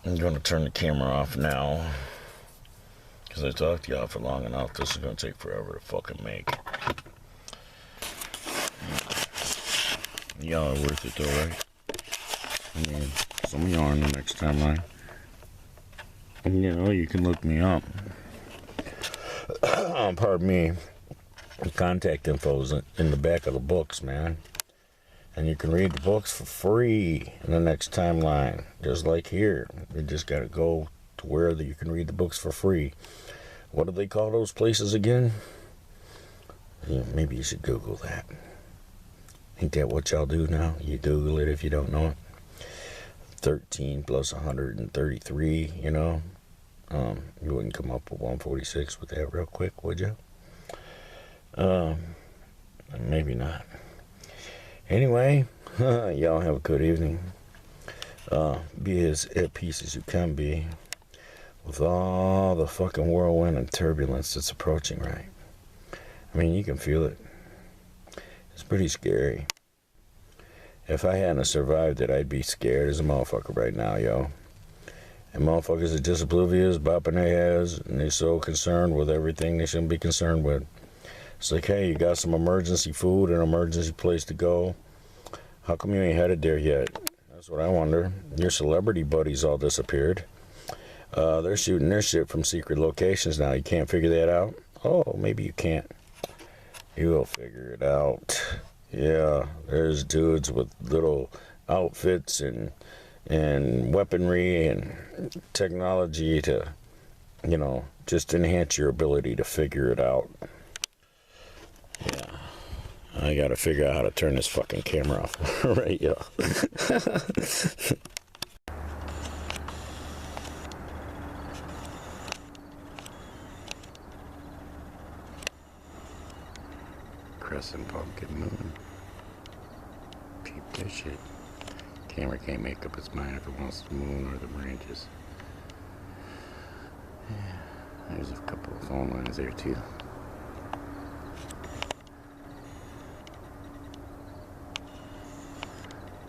I'm going to turn the camera off now, because I talked to y'all for long enough. This is going to take forever to fucking make. Y'all are worth it though, right? I mean, some of y'all are in the next timeline. And, you know, you can look me up. Pardon me. The contact info is in the back of the books, man. And you can read the books for free in the next timeline. Just like here. You just got to go to where you can read the books for free. What do they call those places again? Yeah, maybe you should Google that. Ain't that what y'all do now? You Google it if you don't know it. 13 plus 133, you know. You wouldn't come up with 146 with that real quick, would you? Maybe not. Anyway, y'all have a good evening. Be as at peace as you can be with all the fucking whirlwind and turbulence that's approaching, right? I mean, you can feel it. It's pretty scary. If I hadn't survived it, I'd be scared as a motherfucker right now, yo. And motherfuckers are just oblivious, bopping their heads, and they're so concerned with everything they shouldn't be concerned with. It's like, hey, you got some emergency food, an emergency place to go. How come you ain't headed there yet? That's what I wonder. Your celebrity buddies all disappeared. They're shooting their shit from secret locations now. You can't figure that out? Oh, maybe you can't. You will figure it out. Yeah, there's dudes with little outfits and weaponry and technology to, you know, just enhance your ability to figure it out. Yeah. I gotta figure out how to turn this fucking camera off. Right, yo. Crescent pumpkin moon. Peep that shit. Camera can't make up its mind if it wants the moon or the branches. Yeah, there's a couple of phone lines there too.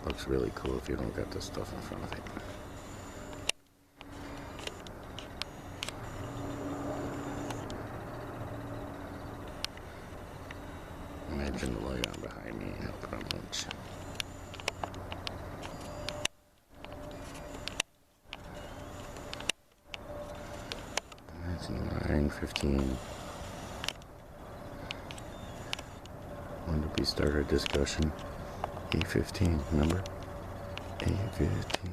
Looks really cool if you don't got this stuff in front of it. Imagine the light on behind me helping on lunch. That's 9:15. When did we start our discussion? 8:15, remember? 8:15.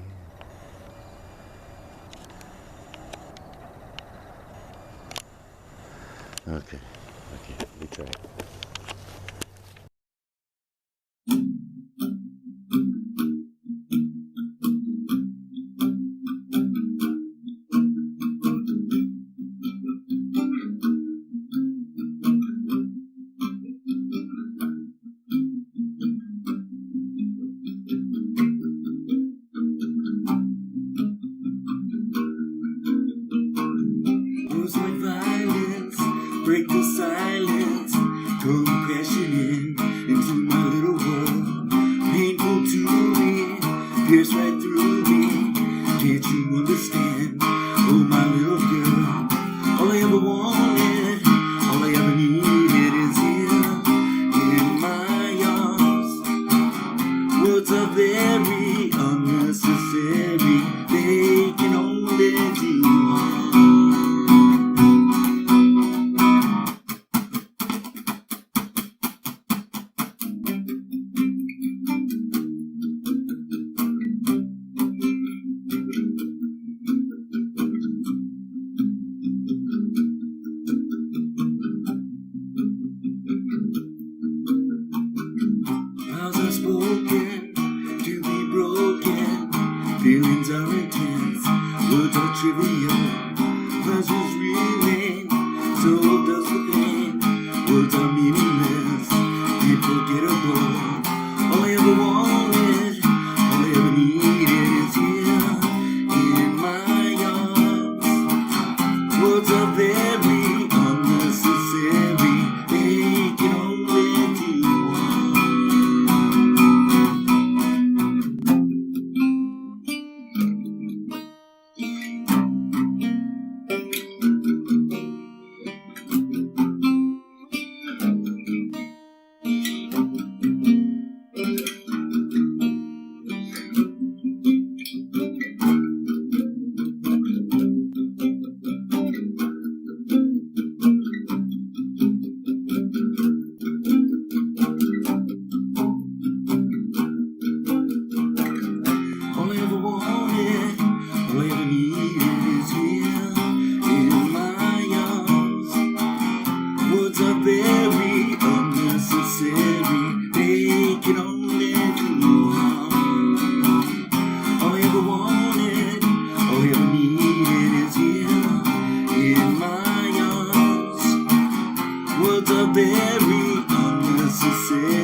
Okay, we try it. Words like violence break the silence, come crashing into my little world. Painful to me, pierce right through me. Can't you understand? Oh, my little girl. All I ever wanted, all I ever needed is here in my arms. Words are very unnecessary, they can only do harm. Vows are spoken to be broken. Feelings are intense. Words are trivial. Pleasures remain. So does the pain. Words are meaningless. Unforgettable. All I ever wanted, all I ever needed is here in my arms. Words are very unnecessary. They can only do harm. All I ever wanted, all I ever needed is here in my arms. Words are very unnecessary, they can only do harm. All I ever wanted, all I ever needed is here in my arms. Words are very unnecessary.